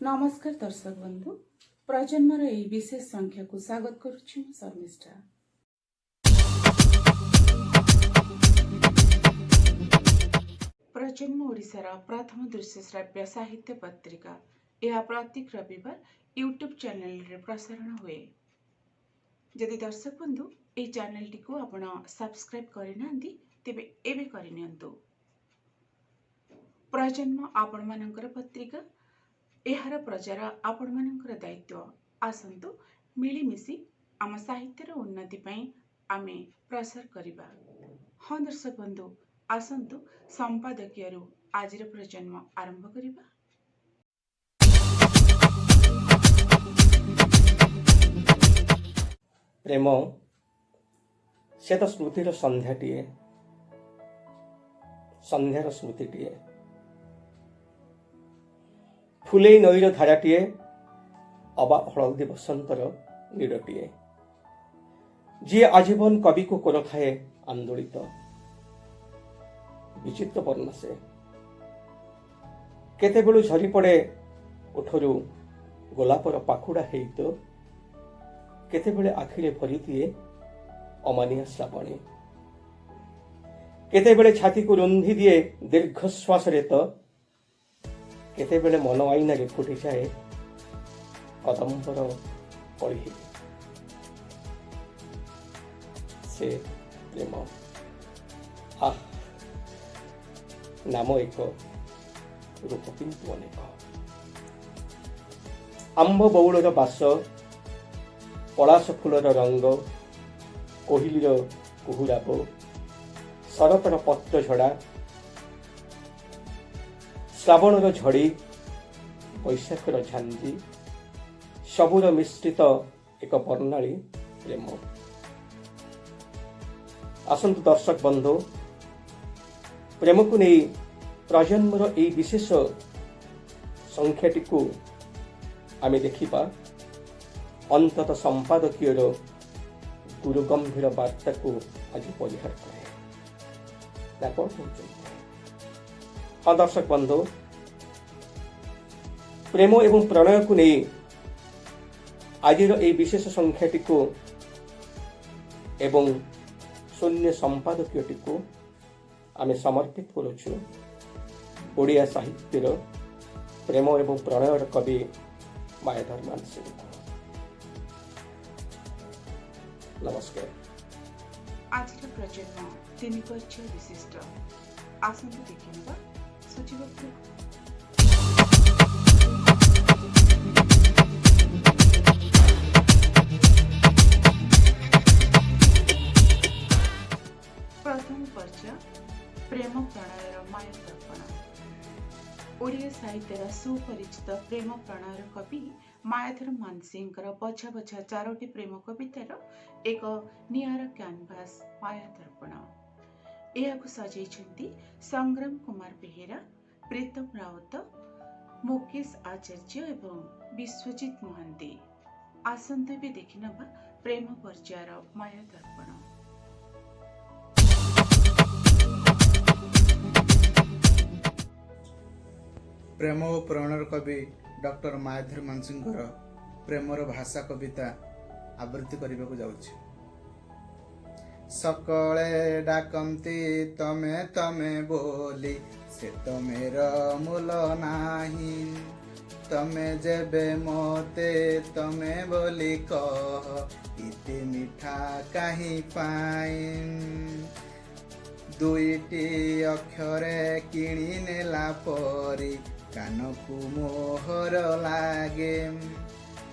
नमस्कार दर्शक बंधु प्रजन्मर यही विशेष संख्या को स्वागत करुच्छु म शर्मिष्ठा। प्रजन्म ओडिशार प्रथम दृश्य श्राव्य साहित्य पत्रिका यह प्रत्येक रविवार यूट्यूब चैनल रे प्रसारण हुए। यदि दर्शक बंधु ए चैनल टी को आपण सब्सक्राइब करिनांती तेबे एबे करिनियंतु। प्रजन्म आपण मानकर पत्रिका एहार प्रचार आपण मानकर दायित्व। आसंतु मिलीमिशी आम साहित्यर उन्नति पई आमे प्रसार करिबा। हाँ दर्शक बंधु आसंतु संपादकीय आजिर प्रजन्म आरंभ करिबा। प्रेम से तो स्मृतिर संध्याटीए संध्यार स्मृतिटीए फुले नईर धाराटीए अबा हलदी बसंतर नीड़टीए जी आजीवन कवि को कोन थाए आंदोलित विचित्र वर्णा से केते बेलू झरी पड़े उठरू गोलापर पाखुड़ा हेत केते बेले आखिरे भरी दिए अमानिया श्रावणी केते बेले छाती को रुंधी दिए दीर्घश्वास रे तो केते बेले मन आईना रे फुटी जाए कदम्बर कड़ी से प्रेम आह नाम एक रूप किंतु अनेक आंब बौलर बास पलाश फूलर रंग कोहिलीर कुहुराब शरतर पत्र झड़ा श्रावणर झड़ी बैशाखर झांजी सबुर मिश्रित एक वर्णाली प्रेम। आसंतु दर्शक बंधु प्रेम को नहीं प्रजन्मर यही विशेष संख्याटी को आमे देखिबा अंतत संपादकीय गुरुगंभीर वार्ता को आज परिहार करे। हाँ दर्शक बंधु प्रेम एवं प्रणय को नहीं आज विशेष संख्याटी को एवं शून्य संपादकीयटी को आमे समर्पित करुछु ओडिया साहित्यर प्रेम एवं प्रणयर कवि मायाधर मानसिंह। नमस्कार। आज प्रजन्म 3 परिचय विशिष्ट आसंतु देखिनबा सूचीबद्ध। प्रथम परिचय प्रेम प्रणयर माया दर्पण। ओडिया साहित्यर सुपरिचित प्रेम प्रणयर कवि मायाधर मानसिंहकर बछा बछा 4टी प्रेम कवितार एक नियारा कैनभास माया दर्पण। यह सजाई संग्राम कुमार बेहेरा, प्रीतम राउत, मुकेश आचार्य एवं विश्वजित महांती। आसंतु भी देखिनबा प्रेम परिचयर माया दर्पण। प्रेम और प्रणयर कवि डॉक्टर मायाधर मानसिंहर प्रेमर भाषा कविता आवृत्ति करने को जाऊँगी। सकले डाकंती तमे तमे बोली से तमेर मूल नाही तमे जेबे मोते तमे बोली कह इति मिठा कहीं पाइन दुईटी अक्षरे किणी नेला परी कानकु मोहर लागे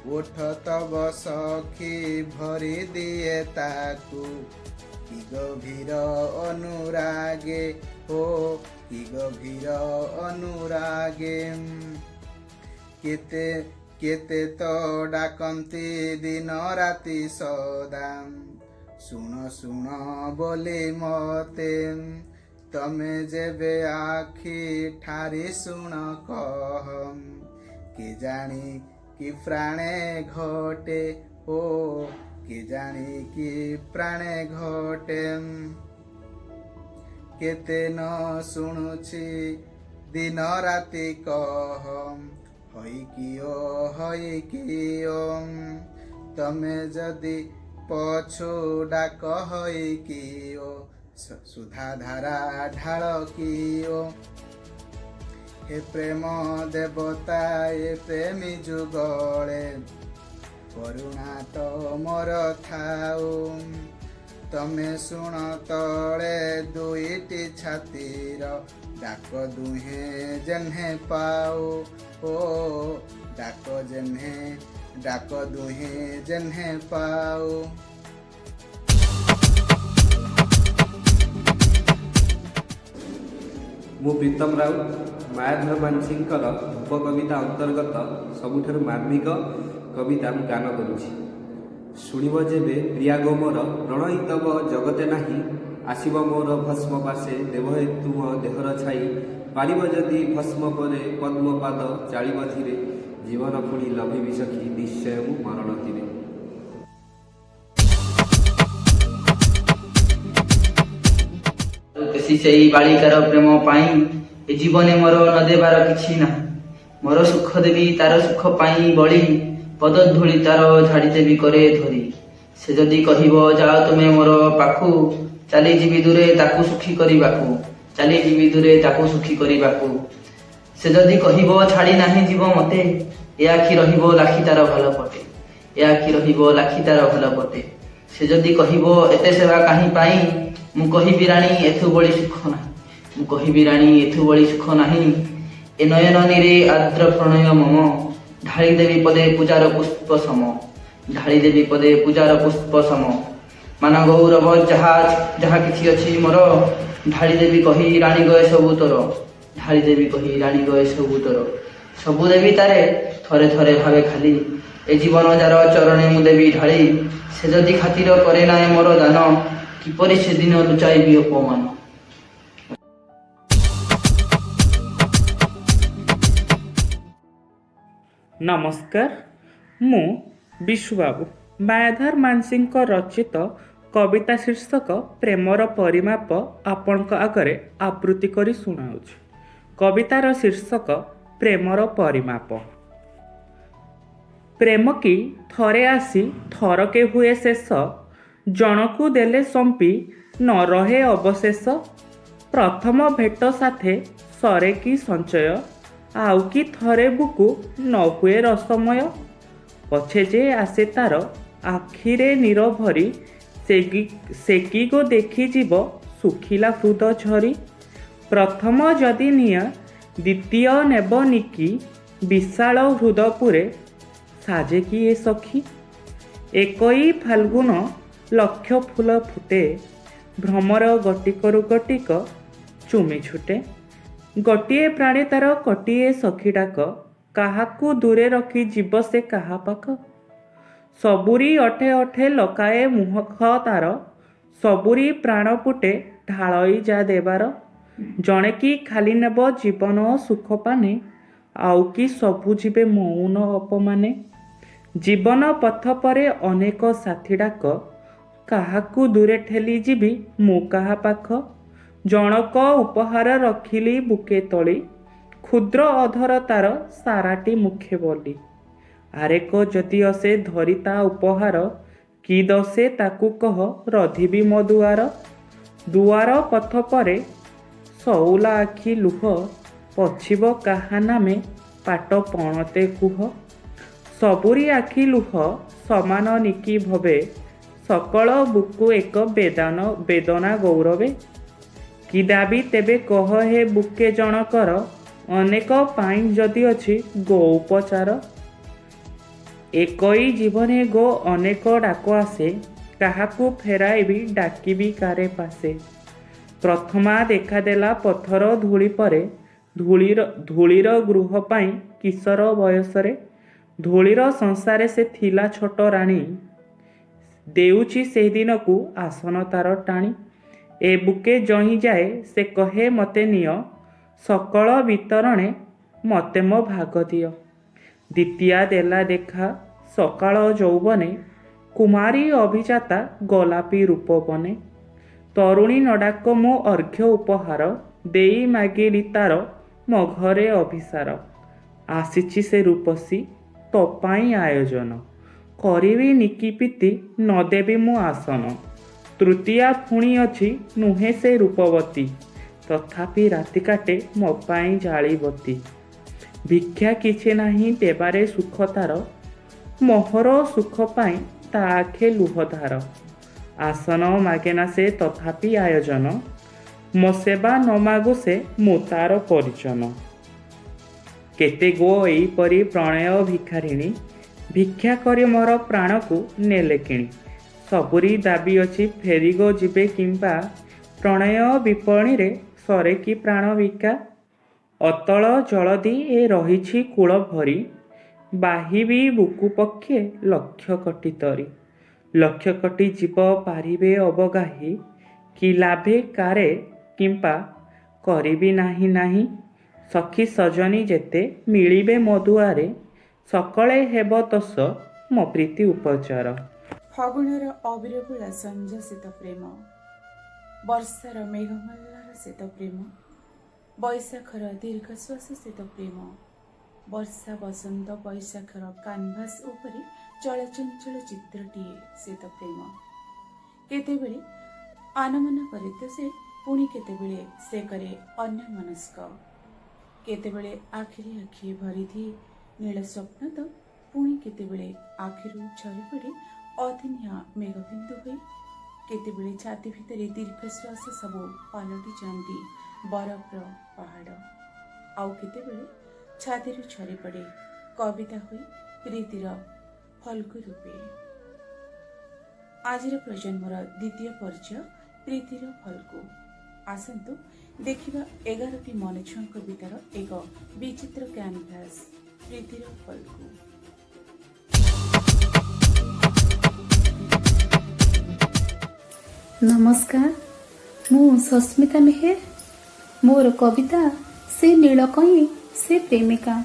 ओठ तब सखी भरी दिए ताकू कि गभीर अनुरागे हो कि गभीर अनुरागे केते केते तो डाकंती दिन राति सदा सुन सुन बोली मते तमे जेबे आखि ठारी सुन कह के जानी कि प्राणे घटे ओ के जानी कि प्राणे घटे केते न शुणुछि दिन राति कह ହଇକିଓ ତମେ ଯଦି ପଛୁ ଡାକ ହଇକିଓ ସୁଧାଧାରା ଢାଳ କିଓ ହେ ପ୍ରେମ ଦେବତା ଏ ପ୍ରେମୀ ଯୁଗଳେ କରୁଣା ତମର ଥାଉ ତମେ ଶୁଣ ତଳେ ଦୁଇଟି ଛାତିର ଡାକ ଦୁହେଁ ଯେହ୍ନେ ପାଉ ଓ ଡାକ ଦୁହେଁ ଯେହ୍ନେ ପାଉ। ମୁଁ ପ୍ରୀତମ ରାଉତ ମାୟାଧର ମାନସିଂଙ୍କର ଉପକବିତା ଅନ୍ତର୍ଗତ ସବୁଠାରୁ ମାର୍ମିକ କବିତା ମୁଁ ଗାନ କରୁଛି। ଶୁଣିବ ଯେବେ ପ୍ରିୟା ଗୋ ମୋର ପ୍ରଣୟିତବ ଜଗତେ ନାହିଁ ଆସିବ ମୋର ଭସ୍ମ ପାଶେ ଦେବ ହେ ତୁମ ଦେହର ଛାଇ ପାରିବ ଯଦି ଭସ୍ମ ପରେ ପଦ୍ମପାଦ ଚାଳିବ ଧୀରେ ଜୀବନ ପୁଣି ଲଭିବି ସଖୀ ନିଶ୍ଚୟ ମୁଁ ମରଣ ତୀରେ। ସେଇ ବାଳିକାର ପ୍ରେମ ପାଇଁ ଏ ଜୀବନେ ମୋର ନ ଦେବାର କିଛି ନାହିଁ। ମୋର ସୁଖ ଦେବି ତାର ସୁଖ ପାଇଁ ବଳି ପଦଧୂଳି ତାର ଝାଡ଼ିଦେବି କରେ ଧରି। ସେ ଯଦି କହିବ ଯାଅ ତୁମେ ମୋର ପାଖୁ ଚାଲିଯିବି ଦୂରେ ତାକୁ ସୁଖୀ କରିବାକୁ ଚାଲିଯିବି ଦୂରେ ତାକୁ ସୁଖୀ କରିବାକୁ। ସେ ଯଦି କହିବ ଛାଡ଼ି ନାହିଁ ଯିବ ମତେ ଏ ଆଖି ରହିବ ଲାଖି ତାର ଭଲ ପଟେ ଏ ଆଖି ରହିବ ଲାଖି ତାର ଭଲ ପଟେ। ସେ ଯଦି କହିବ ଏତେ ସେବା କାହିଁ ପାଇଁ ମୁଁ କହିବି ରାଣୀ ଏଥୁ ବଳି ସୁଖ ନାହିଁ ମୁଁ କହିବି ରାଣୀ ଏଥୁ ବଳି ସୁଖ ନାହିଁ। ଏ ନୟନନୀରେ ଆର୍ଦ୍ର ପ୍ରଣୟ ମମ ଢାଳିଦେବି ପଦେ ପୂଜାର ପୁଷ୍ପ ସମ ଢାଳିଦେବି ପଦେ ପୂଜାର ପୁଷ୍ପ ସମ। ମାନ ଗୌରବ ଯାହା କିଛି ଅଛି ମୋର ଢାଳିଦେବି କହି ରାଣୀ ଗଏ ସବୁ ତୋର ଢାଳିଦେବି କହି ରାଣୀ ଗଏ ସବୁ ତୋର। ସବୁ ଦେବି ତାରେ ଥରେ ଥରେ ଭାବେ ଖାଲି ଏ ଜୀବନ ଯାର ଚରଣେ ମୁଁ ଦେବି ଢାଳି। ସେ ଯଦି ଖାତିର କରେ ନାହିଁ ମୋର ଦାନ କିପରି ସେଦିନ ଲୁଚାଇବି ଅପମାନ। ନମସ୍କାର, ମୁଁ ବିଶୁବାବୁ ମାୟାଧର ମାନସିଂଙ୍କ ରଚିତ କବିତା ଶୀର୍ଷକ ପ୍ରେମର ପରିମାପ ଆପଣଙ୍କ ଆଗରେ ଆବୃତ୍ତି କରି ଶୁଣାଉଛି। କବିତାର ଶୀର୍ଷକ ପ୍ରେମର ପରିମାପ। ପ୍ରେମ କି ଥରେ ଆସି ଥରକେ ହୁଏ ଶେଷ ଜଣକୁ ଦେଲେ ସମ୍ପି ନ ରହେ ଅବଶେଷ। ପ୍ରଥମ ଭେଟ ସାଥେ ସରେ କି ସଞ୍ଚୟ ଆଉ କି ଥରେ ବୁକୁ ନ ହୁଏ ରସମୟ। ପଛେ ଯେ ଆସେ ତାର ଆଖିରେ ନୀର ଭରି ସେକି ଗୋ ଦେଖିଯିବ ଶୁଖିଲା ହୃଦ ଝରି। ପ୍ରଥମ ଯଦି ନିଆଁ ଦ୍ୱିତୀୟ ନେବ ନିକି ବିଶାଳ ହୃଦପୁରେ ସାଜେ କି ଏ ସଖୀ। ଏକଇ ଫାଲ୍ଗୁନ ଲକ୍ଷ ଫୁଲ ଫୁଟେ ଭ୍ରମର ଗଟିକରୁ ଗଟିକ ଚୁମି ଛୁଟେ। ଗୋଟିଏ ପ୍ରାଣୀ ତାର କଟିଏ ସଖୀ ଡାକ କାହାକୁ ଦୂରେ ରଖି ଯିବ ସେ କାହା ପାଖ। ସବୁରି ଅଠେ ଅଠେ ଲକାଏ ମୁହଖ ତାର ସବୁରି ପ୍ରାଣ ପୁଟେ ଢାଳଇ ଯା ଦେବାର। ଜଣେ କି ଖାଲି ନେବ ଜୀବନ ସୁଖ ପାନେ ଆଉ କି ସବୁ ଯିବେ ମୌନ ଅପମାନେ। ଜୀବନ ପଥ ପରେ ଅନେକ ସାଥୀ ଡାକ କାହାକୁ ଦୂରେ ଠେଲି ଯିବି ମୁଁ କାହା ପାଖ। ଜଣକ ଉପହାର ରଖିଲି ବୁକେ ତଳି କ୍ଷୁଦ୍ର ଅଧର ତାର ସାରାଟି ମୁଖେ ବୋଲି। ଆରେକ ଯଦି ଅସେ ଧରି ତା ଉପହାର କି ଦଶେ ତାକୁ କହ ରଧିବି ମୋ ଦୁଆର। ଦୁଆର ପଥ ପରେ ଶଉଲା ଆଖି ଲୁହ ପଛିବ କାହା ନାମେ ପାଟ ପଣତେ କୁହ। ସବୁରି ଆଖି ଲୁହ ସମାନ ନିକି ଭବେ ସକଳ ବୁକୁ ଏକ ବେଦନା ଗୌରବେ। କି ଦାବି ତେବେ କହ ହେ ବୁକେ ଜଣକର ଅନେକ ପାଇଁ ଯଦି ଅଛି ଗୋ ଉପଚାର। ଏକଇ ଜୀବନେ ଗୋ ଅନେକ ଡାକ ଆସେ କାହାକୁ ଫେରାଇବି ଡାକିବି କାରେ ପାଶେ। ପ୍ରଥମା ଦେଖାଦେଲା ପଥର ଧୂଳି ପରେ ଧୂଳିର ଗୃହ ପାଇଁ କିଶୋର ବୟସରେ। ଧୂଳିର ସଂସାରେ ସେ ଥିଲା ଛୋଟ ରାଣୀ ଦେଉଛି ସେଦିନକୁ ଆସନ ତାର ଟାଣି। ଏ ବୁକେ ଜହିଁ ଯାଏ ସେ କହେ ମତେ ନିଅ ସକଳ ବିତରଣେ ମତେ ମୋ ଭାଗ ଦିଅ। ଦ୍ୱିତୀୟା ଦେଲା ଦେଖା ସକାଳ ଯୌବନେ କୁମାରୀ ଅଭିଜାତା ଗୋଲାପୀ ରୂପ ବନେ। ତରୁଣୀ ନଡାକ ମୁଁ ଅର୍ଘ୍ୟ ଉପହାର ଦେଇ ମାଗିଲି ତାର ମୋ ଘରେ ଅଭିସାର। ଆସିଛି ସେ ରୂପସୀ ତୋ ପାଇଁ ଆୟୋଜନ। କରିବି ନିକିପିତି ନ ଦେବି ମୁଁ ଆସନ। ତୃତୀୟା ପୁଣି ଅଛି ନୁହେଁ ସେ ରୂପବତୀ, ତଥାପି ରାତି କାଟେ ମୋ ପାଇଁ ଜାଳିବତୀ। ଭିକ୍ଷା କିଛି ନାହିଁ ଦେବାରେ ସୁଖ ତାର, ମୋହର ସୁଖ ପାଇଁ ତା ଆଖେ ଲୁହଧାର। ଆସନ ମାଗେନା ସେ ତଥାପି ଆୟୋଜନ, ମୋ ସେବା ନ ମାଗୁ ସେ ମୁଁ ତାର ପରିଜନ। କେତେ ଗୋ ଏଇପରି ପ୍ରଣୟ ଭିଖାରିଣୀ, ଭିକ୍ଷା କରି ମୋର ପ୍ରାଣକୁ ନେଲେ କିଣି। ସବୁରି ଦାବି ଅଛି ଫେରି ଗୋ ଯିବେ କିମ୍ବା, ପ୍ରଣୟ ବିପଣିରେ ସରେ କି ପ୍ରାଣ ବିକା। ଅତଳ ଜଳଦି ଏ ରହିଛି କୂଳ ଭରି, ବାହିବି ବୁକୁ ପକ୍ଷେ ଲକ୍ଷ କୋଟି ତରି। ଲକ୍ଷ କୋଟି ଜୀବ ପାରିବେ ଅବଗାହି, କି ଲାଭେ କାରେ କିମ୍ବା କରିବି ନାହିଁ ନାହିଁ। ସଖୀ ସଜନୀ ଯେତେ ମିଳିବେ ମୋ ଦୁଆରେ, ସକଳେ ହେବ ତୋଷ ମୋ ପ୍ରୀତି ଉପଚାର। ଫଗୁଣର ଅବିରବୁଳା ସଞ୍ଜ ଶୀତ ପ୍ରେମ, ବର୍ଷାର ମେଘମଲ୍ଲାର ଶୀତ ପ୍ରେମ, ବୈଶାଖର ଦୀର୍ଘଶ୍ୱାସ ଶୀତ ପ୍ରେମ। ବର୍ଷା ବସନ୍ତ ବୈଶାଖର କାନଭାସ ଉପରେ ଚଳଚଞ୍ଚଳ ଚିତ୍ରଟିଏ ଶୀତ ପ୍ରେମ। କେତେବେଳେ ଆନମନ କରେ ତ ସେ, ପୁଣି କେତେବେଳେ ସେ କରେ ଅନ୍ୟମନସ୍କ। କେତେବେଳେ ଆଖିରେ ଆଖି ଭରିଦିଏ ନୀଳ ସ୍ୱପ୍ନ ତ, ପୁଣି କେତେବେଳେ ଆଖିରୁ ଝରି ପଡ଼େ ଅଦିନିଆ ମେଘବିନ୍ଦୁ ହୋଇ। କେତେବେଳେ ଛାତି ଭିତରେ ଦୀର୍ଘଶ୍ୱାସ ସବୁ ପାଲଟି ଯାଆନ୍ତି ବରଫର ପାହାଡ଼, ଆଉ କେତେବେଳେ ଛାତିରୁ ଝରି ପଡ଼େ କବିତା ହୋଇ ପ୍ରୀତିର ଫଲ୍ଗୁ ରୂପେ। ଆଜିର ପ୍ରଜନ୍ମର ଦ୍ୱିତୀୟ ପର୍ଯ୍ୟାୟ ପ୍ରୀତିର ଫଲ୍ଗୁ। ଆସନ୍ତୁ ଦେଖିବା 11ଟି ମନଛୁଆଁ କବିତାର ଏକ ବିଚିତ୍ର କ୍ୟାନଭାସ୍, ପ୍ରୀତିର ଫଲ୍ଗୁ। ନମସ୍କାର, ମୁଁ ସସ୍ମିତା ମେହେର। ମୋର କବିତା ସେ ନୀଳକଇଁ ସେ ପ୍ରେମିକା।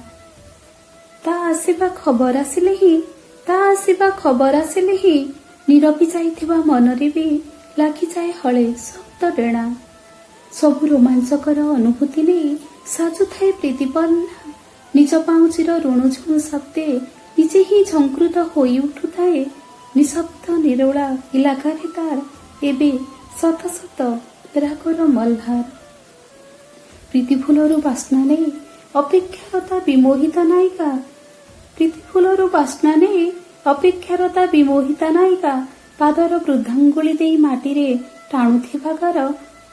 ତା ଆସିବା ଖବର ଆସିଲେ ହିଁ ନିରବି ଯାଇଥିବା ମନରେ ବି ଲାଗିଯାଏ ହଳେ ଶକ୍ତ ଡେଣା। ସବୁ ରୋମାଞ୍ଚକର ଅନୁଭୂତି ନେଇ ସାଜୁଥାଏ ପ୍ରୀତିବର୍ଣ୍ଣା। ନିଜ ପାଉଁଜିର ରୁଣୁଝୁଣୁ ଶବ୍ଦେ ନିଜେ ହିଁ ଝଙ୍କୃତ ହୋଇ ଉଠୁଥାଏ ନିଶବ୍ଦ ନିରୋଳା ଇଲାକାରେ ତାର ଏବେ ଶତ ଶତ ରାଗର ମଲ୍ହାର। ପ୍ରୀତି ଫୁଲରୁ ବାସ୍ନା ନେଇ ଅପେକ୍ଷାରତା ବିମୋହିତା ନାୟିକା ପାଦର ବୃଦ୍ଧାଙ୍ଗୁଳି ଦେଇ ମାଟିରେ ଟାଣୁଥିବା ଗାର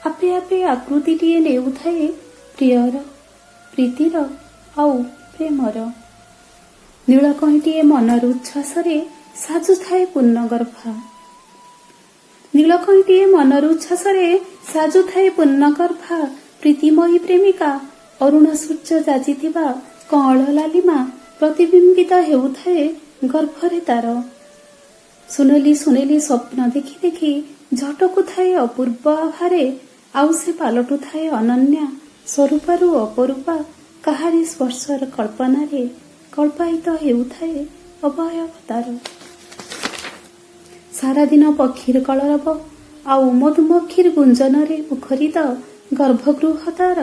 ଆପେ ଆପେ ଆକୃତିଟିଏ ନେଉଥାଏ ପ୍ରିୟର, ପ୍ରୀତିର ଆଉ ପ୍ରେମର। ନୀଳକଇଁଟିଏ ମନର ଉଚ୍ଛ୍ୱାସରେ ସାଜୁଥାଏ ପୂର୍ଣ୍ଣଗର୍ଭା ପ୍ରୀତିମୟୀ ପ୍ରେମିକା। ଅରୁଣ ସୂର୍ଯ୍ୟ ଯାଜିଥିବା କଅଁଳ ଲାଲିମା ପ୍ରତିବିମ୍ବିତ ହେଉଥାଏ ଗର୍ଭରେ ତାର। ସୁନେଲି ସ୍ୱପ୍ନ ଦେଖି ଦେଖି ଝଟକୁଥାଏ ଅପୂର୍ବ ଆଭାରେ, ଆଉ ସେ ପାଲଟୁଥାଏ ଅନନ୍ୟା ସ୍ୱରୂପରୁ ଅପରୂପା। କାହାରି ସ୍ପର୍ଶର କଳ୍ପନାରେ କଳ୍ପାୟିତ ହେଉଥାଏ ଅବୟବ ତାର। ସାରାଦିନ ପକ୍ଷୀର କଳରବ ଆଉ ମଧୁମକ୍ଷୀର ଗୁଞ୍ଜନରେ ମୁଖରିତ ଗର୍ଭଗୃହ ତାର।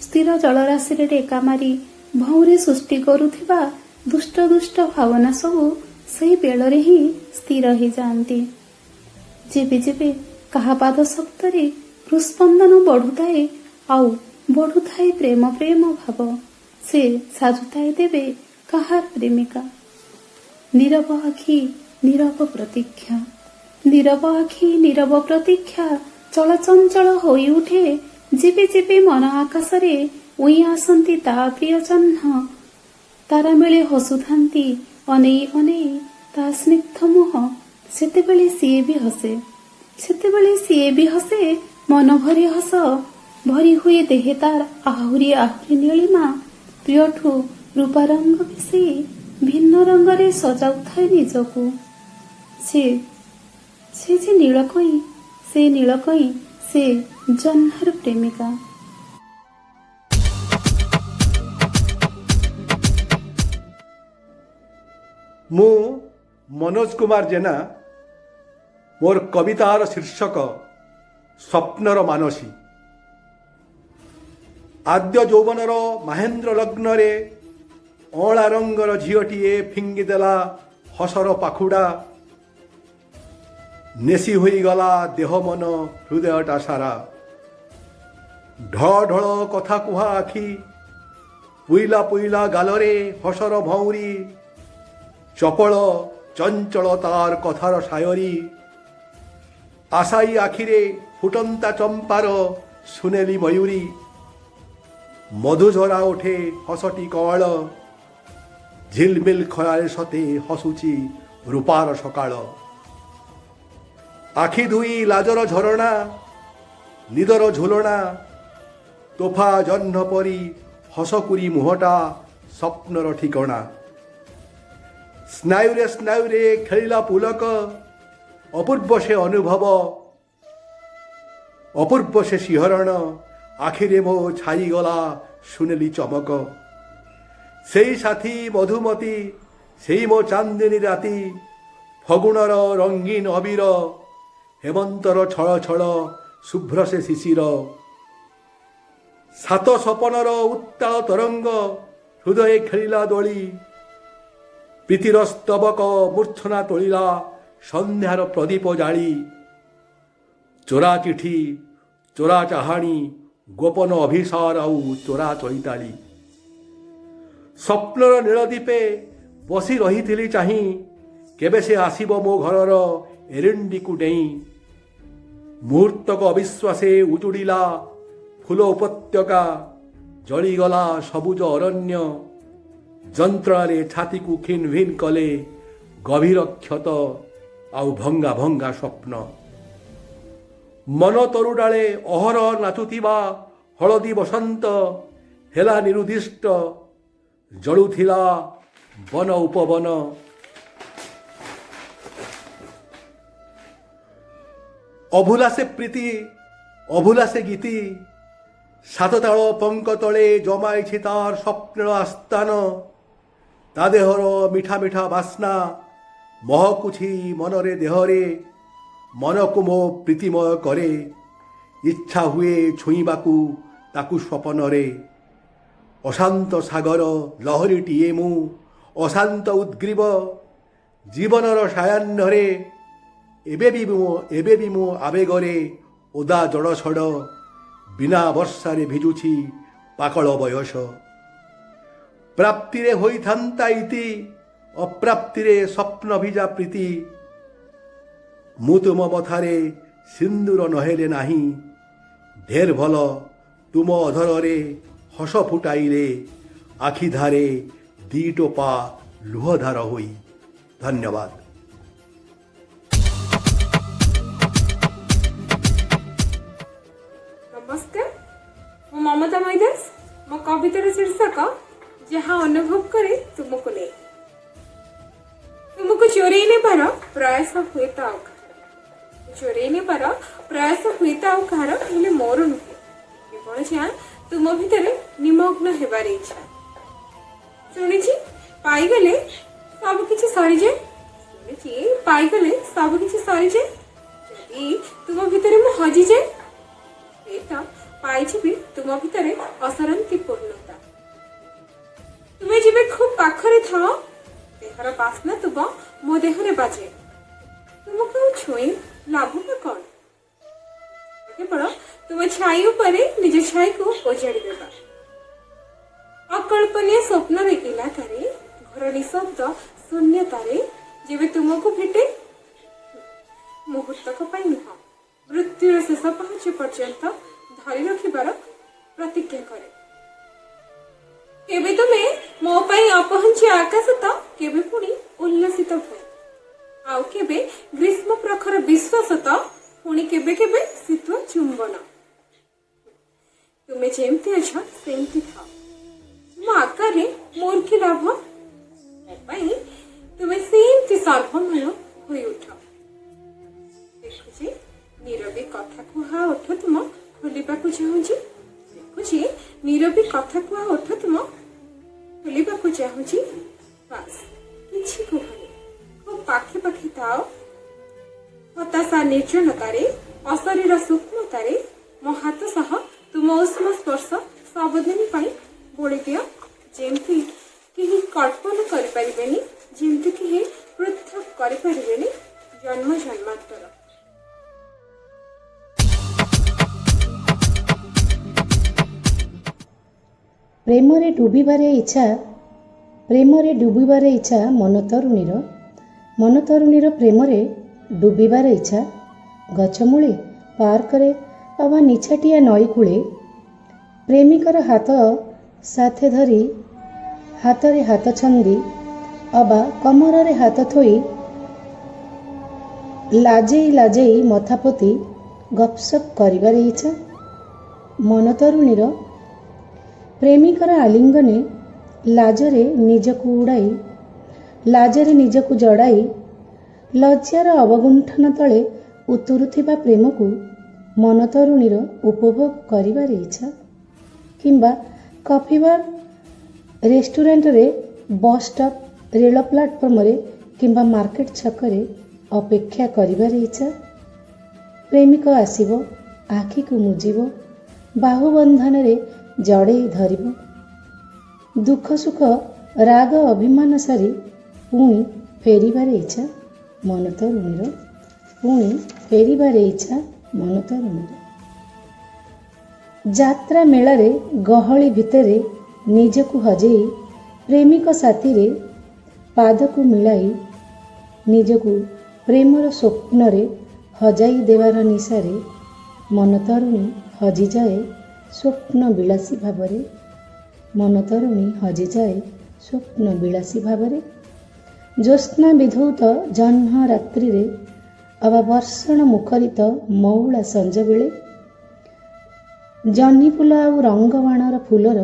ସ୍ଥିର ଜଳରାଶିରେ ଟେକା ମାରି ଭଉଁରେ ସୃଷ୍ଟି କରୁଥିବା ଦୁଷ୍ଟ ଦୁଷ୍ଟ ଭାବନା ସବୁ ସେହି ବେଳରେ ହିଁ ସ୍ଥିର ହେଇଯାଆନ୍ତି। ଯେବେ ଯେବେ କାହା ପାଦ ଶବ୍ଦରେ ହୃସ୍ପନ୍ଦନ ବଢୁଥାଏ ଆଉ ବଢୁଥାଏ ପ୍ରେମ ଭାବ, ସେ ସାଜୁଥାଏ ତେବେ କାହାର ପ୍ରେମିକା। ନୀରବ ଆଖି ନୀରବ ପ୍ରତୀକ୍ଷା ଚଳଚଞ୍ଚଳ ହୋଇ ଉଠେ ଯେବେ ଯେବେ ମନ ଆକାଶରେ ଉଇଁ ଆସନ୍ତି ତା ପ୍ରିୟ ଚିହ୍ନ। ତାରା ମିଳେ ହସୁଥାନ୍ତି ଅନେଇ ଅନେଇ ତା ସ୍ନିଗ୍ଧ ମୁହଁ। ସେତେବେଳେ ସିଏ ବି ହସେ ମନ ଭରି ହସ ଭରି ହୁଏ ଦେହେ ତାର ଆହୁରି ଆହୁରି ନୀଳିମା। ପ୍ରିୟଠୁ ରୂପାରଙ୍ଗ ମିଶେଇ ଭିନ୍ନ ରଙ୍ଗରେ ସଜାଉଥାଏ ନିଜକୁ। ସେ ଯେ ନୀଳକଇଁ, ସେ ଜହ୍ନର ପ୍ରେମିକା। ମୁଁ ମନୋଜ କୁମାର ଜେନା। ମୋର କବିତାର ଶୀର୍ଷକ ସ୍ୱପ୍ନର ମାନସୀ। ଆଦ୍ୟ ଯୌବନର ମାହେନ୍ଦ୍ର ଲଗ୍ନରେ ଅଁଳା ରଙ୍ଗର ଝିଅଟିଏ ଫିଙ୍ଗିଦେଲା ହସର ପାଖୁଡ଼ା। ନେଶି ହୋଇଗଲା ଦେହ ମନ ହୃଦୟଟା ସାରା। ଢଳ ଢଳ କଥା କୁହା ଆଖି, ପୁଇଲା ପୁଇଲା ଗାଲରେ ହସର ଭଉଁରୀ। ଚପଳ ଚଞ୍ଚଳ ତାର କଥାର ସାୟରୀ। ଆଶାଇ ଆଖିରେ ଫୁଟନ୍ତା ଚମ୍ପାର ସୁନେଲି ମୟୂରୀ। ମଧୁଝରା ଓଠେ ହସଟି କଅଁଳ, ଝିଲମିଲ ଖରାରେ ସତେ ହସୁଛି ରୂପାର ସକାଳ। ଆଖି ଦୁଇ ଲାଜର ଝରଣା, ନିଦର ଝୁଲଣା। ତୋଫା ଜହ୍ନ ପରି ହସକୁରି ମୁହଁଟା ସ୍ୱପ୍ନର ଠିକଣା। ସ୍ନାୟୁରେ ସ୍ନାୟୁରେ ଖେଳିଲା ପୁଲକ, ଅପୂର୍ବ ସେ ଅନୁଭବ, ଅପୂର୍ବ ସେ ଶିହରଣ। ଆଖିରେ ମୋ ଛାଇଗଲା ସୁନେଲି ଚମକ। ସେଇ ସାଥୀ ମଧୁମତୀ, ସେଇ ମୋ ଚାନ୍ଦିନୀ ରାତି। ଫଗୁଣର ରଙ୍ଗୀନ ଅବିର, ହେମନ୍ତର ଛଳ ଛଳ ଶୁଭ୍ର ସେ ଶିଶିର। ସାତ ସପନର ଉତ୍ତାଳ ତରଙ୍ଗ, ହୃଦয়ে ଖେଳିଲା ଦୋଳି। ପ୍ରୀତିର ସ୍ତବକ ମୂର୍ଚ୍ଛନା ତୋଳିଲା ସନ୍ଧ୍ୟାର ପ୍ରଦୀପ ଜାଳି। ଚୋରା ଚିଠି, ଚୋରା ଚାହାଣୀ, ଗୋପନ ଅଭିସାର ଆଉ ଚୋରା ଚୈତାଳି। ସ୍ୱପ୍ନର ନୀଳଦ୍ୱୀପେ ବସି ରହିଥିଲି ଚାହିଁ, କେବେ ସେ ଆସିବ ମୋ ଘରର ଏରୁଣ୍ଡିକୁ ଡେଇଁ। ମୁହୂର୍ତ୍ତକ ଅବିଶ୍ୱାସେ ଉଜୁଡ଼ିଲା ଫୁଲ ଉପତ୍ୟକା। ଜଳିଗଲା ସବୁଜ ଅରଣ୍ୟ, ଯନ୍ତ୍ରଣାରେ ଛାତିକୁ ଖିନ୍ ଭିନ୍ କଲେ ଗଭୀର କ୍ଷତ ଆଉ ଭଙ୍ଗା ଭଙ୍ଗା ସ୍ୱପ୍ନ। ମନ ତରୁଡାଳେ ଅହର ନାଚୁଥିବା ହଳଦୀ ବସନ୍ତ ହେଲା ନିରୁଦ୍ଦିଷ୍ଟ। ଜଳୁଥିଲା ବନ ଉପବନ। ଅଭୁଲା ସେ ପ୍ରୀତି, ଅଭୁଲା ସେ ଗୀତି। ସାତତାଳ ପଙ୍କ ତଳେ ଜମାଇଛି ତାର ସ୍ୱପ୍ନର ଆସ୍ଥାନ। ତା ଦେହର ମିଠା ମିଠା ବାସ୍ନା ମହକୁଛି ମନରେ ଦେହରେ। ମନକୁ ମୋ ପ୍ରୀତିମୟ କରେ, ଇଚ୍ଛା ହୁଏ ଛୁଇଁବାକୁ ତାକୁ ସ୍ୱପନରେ। ଅଶାନ୍ତ ସାଗର ଲହରୀଟିଏ ମୁଁ, ଅଶାନ୍ତ ଉଦ୍ଗ୍ରୀବ। ଜୀବନର ସାୟାହ୍ନରେ ଏବେ ବି ମୁଁ ଆବେଗରେ ଓଦା ଜଳଛଡ଼। ବିନା ବର୍ଷାରେ ଭିଜୁଛି ପାକଳ ବୟସ। ପ୍ରାପ୍ତିରେ ହୋଇଥାନ୍ତା ଇତି, ଅପ୍ରାପ୍ତିରେ ସ୍ୱପ୍ନ ଭିଜା ପ୍ରୀତି। ମୁଁ ତୁମ ମଥାରେ ସିନ୍ଦୁର ନହେଲେ ନାହିଁ, ଢେର ଭଲ ତୁମ ଅଧରରେ ହସ ଫୁଟାଇଲେ ଆଖି ଧାରେ ଦି ଟୋପା ଲୁହଧାର ହୋଇ। ଧନ୍ୟବାଦ। ନମସ୍କାର, ମୁଁ ମମତା ମୈଦାସ। ମୋ କବିତାର ଶୀର୍ଷକ ଯାହା ଅନୁଭବ କରେ ତୁମକୁ ନେଇ। ତୁମକୁ ଚୋରେଇ ନେବାର ପ୍ରୟାସ ହୁଏତ ଆଉ କାହାର, ଚୋରେଇ ନେବାର ପ୍ରୟାସ ହୁଏତ ଆଉ କାହାର, ହେଲେ ମୋର ନୁହେଁ। କେବଳ ଯାହା ତୁମ ଭିତରେ ନିମଗ୍ନ ହେବାର ଇଚ୍ଛା। ଶୁଣିଛି ପାଇଗଲେ ସବୁ କିଛି ସରିଯାଏ, ଶୁଣିଛି ପାଇଗଲେ ସବୁ କିଛି ସରିଯାଏ। ଯଦି ତୁମ ଭିତରେ ମୁଁ ହଜିଯାଏ, ତ ପାଇଯିବି ତୁମ ଭିତରେ ଅସରନ୍ତି ପୂର୍ଣ୍ଣତା। ତୁମେ ଯେବେ ଖୁବ୍ ପାଖରେ ଥାଅ, ଦେହର ବାସ୍ନା ତୁମ ମୋ ଦେହରେ ବାଜେ। ତୁମକୁ ଆଉ ଛୁଇଁ ଲାଭ ବା କ'ଣ? କେବଳ ତୁମ ଛାଇ ଉପରେ ନିଜ ଛାଇକୁ ଓଜାଡ଼ି ଦେବା। ଅକଳ୍ପନୀୟ ସ୍ୱପ୍ନର ଇଲାକାରେ, ଘୋର ନିଶବ୍ଦ ଶୂନ୍ୟତାରେ ଯେବେ ତୁମକୁ ଭେଟେ, ମୁହୂର୍ତ୍ତକ ପାଇଁ ନୁହଁ, ମୃତ୍ୟୁର ଶେଷ ପାହାଚ ପର୍ଯ୍ୟନ୍ତ ଧରି ରଖିବାର ପ୍ରତିଜ୍ଞା କରେ। କେବେ ତୁମେ ମୋ ପାଇଁ ଅପହଞ୍ଚି ଆକାଶ ତ, କେବେ ପୁଣି ଉଲ୍ଲସିତ ହୁଏ। ଆଉ କେବେ ଗ୍ରୀଷ୍ମ ପ୍ରଖର ବିଶ୍ୱାସ ତ, ପୁଣି କେବେ କେବେ ଶୀତୁଆ ଚୁମ୍ବନ। ତୁମେ ଯେମିତି ଅଛ ସେମିତି ଥାଅ, ତୁମ ଆକାରରେ ମୋର କି ଲାଭ? ମୋ ପାଇଁ ତୁମେ ସେମିତି ସର୍ବମୟ ହୋଇ ଉଠ। ଦେଖୁଛି ନୀରବୀ କଥା କୁହା ଓଠ ତୁମ ଖୋଲିବାକୁ ଚାହୁଁଛି। ଦେଖୁଛି ନୀରବୀ କଥା କୁହା ଓଠ ତୁମ ଖୋଲିବାକୁ ଚାହୁଁଛି। ବାସ୍ କିଛି କୁହନି, ଖୁବ୍ ପାଖେ ପାଖେ ଥାଅ। ହତାଶା ନିର୍ଜନତାରେ, ଅଶରୀର ସୂକ୍ଷ୍ମତାରେ ମୋ ହାତ ସହ ତୁମ ଉଷ୍ମ ସ୍ପର୍ଶ ସବୁଦିନ ପାଇଁ ବୋଳି ଦିଅ। ଯେମିତି କେହି କଳ୍ପନା କରିପାରିବେନି, ଯେମିତି କେହି ପୃଥକ୍ କରିପାରିବେନି ଜନ୍ମ ଜନ୍ମାନ୍ତର। ପ୍ରେମରେ ଡୁବିବାରେ ଇଚ୍ଛା ମନତରୁଣୀର ପ୍ରେମରେ ଡୁବିବାର ଇଚ୍ଛା ଗଛମୂଳେ, ପାର୍କରେ ଅବା ନିଛାଟିଆ ନଈ କୂଳେ। ପ୍ରେମିକର ହାତ ସାଥେ ଧରି ହାତରେ ହାତ ଛନ୍ଦି ଅବା କମରରେ ହାତ ଥୋଇ ଲାଜେଇ ମଥା ପୋତି ଗପସପ୍ କରିବାରେ ଇଚ୍ଛା ମନତରୁଣୀର। ପ୍ରେମିକର ଆଲିଙ୍ଗନେ ଲାଜରେ ନିଜକୁ ଜଡ଼ାଇ ଲଜ୍ଜାର ଅବଗୁଣ୍ଠନ ତଳେ ଉତୁରୁଥିବା ପ୍ରେମକୁ ମନତରୁଣୀର ଉପଭୋଗ କରିବାରେ ଇଚ୍ଛା। କିମ୍ବା କଫି ବାର୍, ରେଷ୍ଟୁରାଣ୍ଟରେ, ବସ୍ ଷ୍ଟପ୍, ରେଳ ପ୍ଲାଟଫର୍ମରେ କିମ୍ବା ମାର୍କେଟ ଛକରେ ଅପେକ୍ଷା କରିବାରେ ଇଚ୍ଛା। ପ୍ରେମିକ ଆସିବ, ଆଖିକୁ ମୁଜିବ, ବାହୁବନ୍ଧନରେ ଜଡ଼େଇ ଧରିବ। ଦୁଃଖ ସୁଖ ରାଗ ଅଭିମାନ ସାରି ପୁଣି ଫେରିବାରେ ଇଚ୍ଛା ମନତରୁଣୀର। ଯାତ୍ରା ମେଳାରେ ଗହଳି ଭିତରେ ନିଜକୁ ହଜେଇ ପ୍ରେମିକ ସାଥିରେ ପାଦକୁ ମିଳାଇ ନିଜକୁ ପ୍ରେମର ସ୍ୱପ୍ନରେ ହଜାଇ ଦେବାର ନିଶାରେ ମନତରୁଣୀ ହଜିଯାଏ ସ୍ୱପ୍ନ ବିଳାସୀ ଭାବରେ। ଜ୍ୟୋତ୍ସ୍ନା ବିଧୌତ ଜହ୍ନ ରାତ୍ରିରେ ଅବା ବର୍ଷଣ ମୁଖରିତ ମଉଳା ସଞ୍ଜ ବେଳେ ଜହ୍ନି ଫୁଲ ଆଉ ରଙ୍ଗବାଣର ଫୁଲର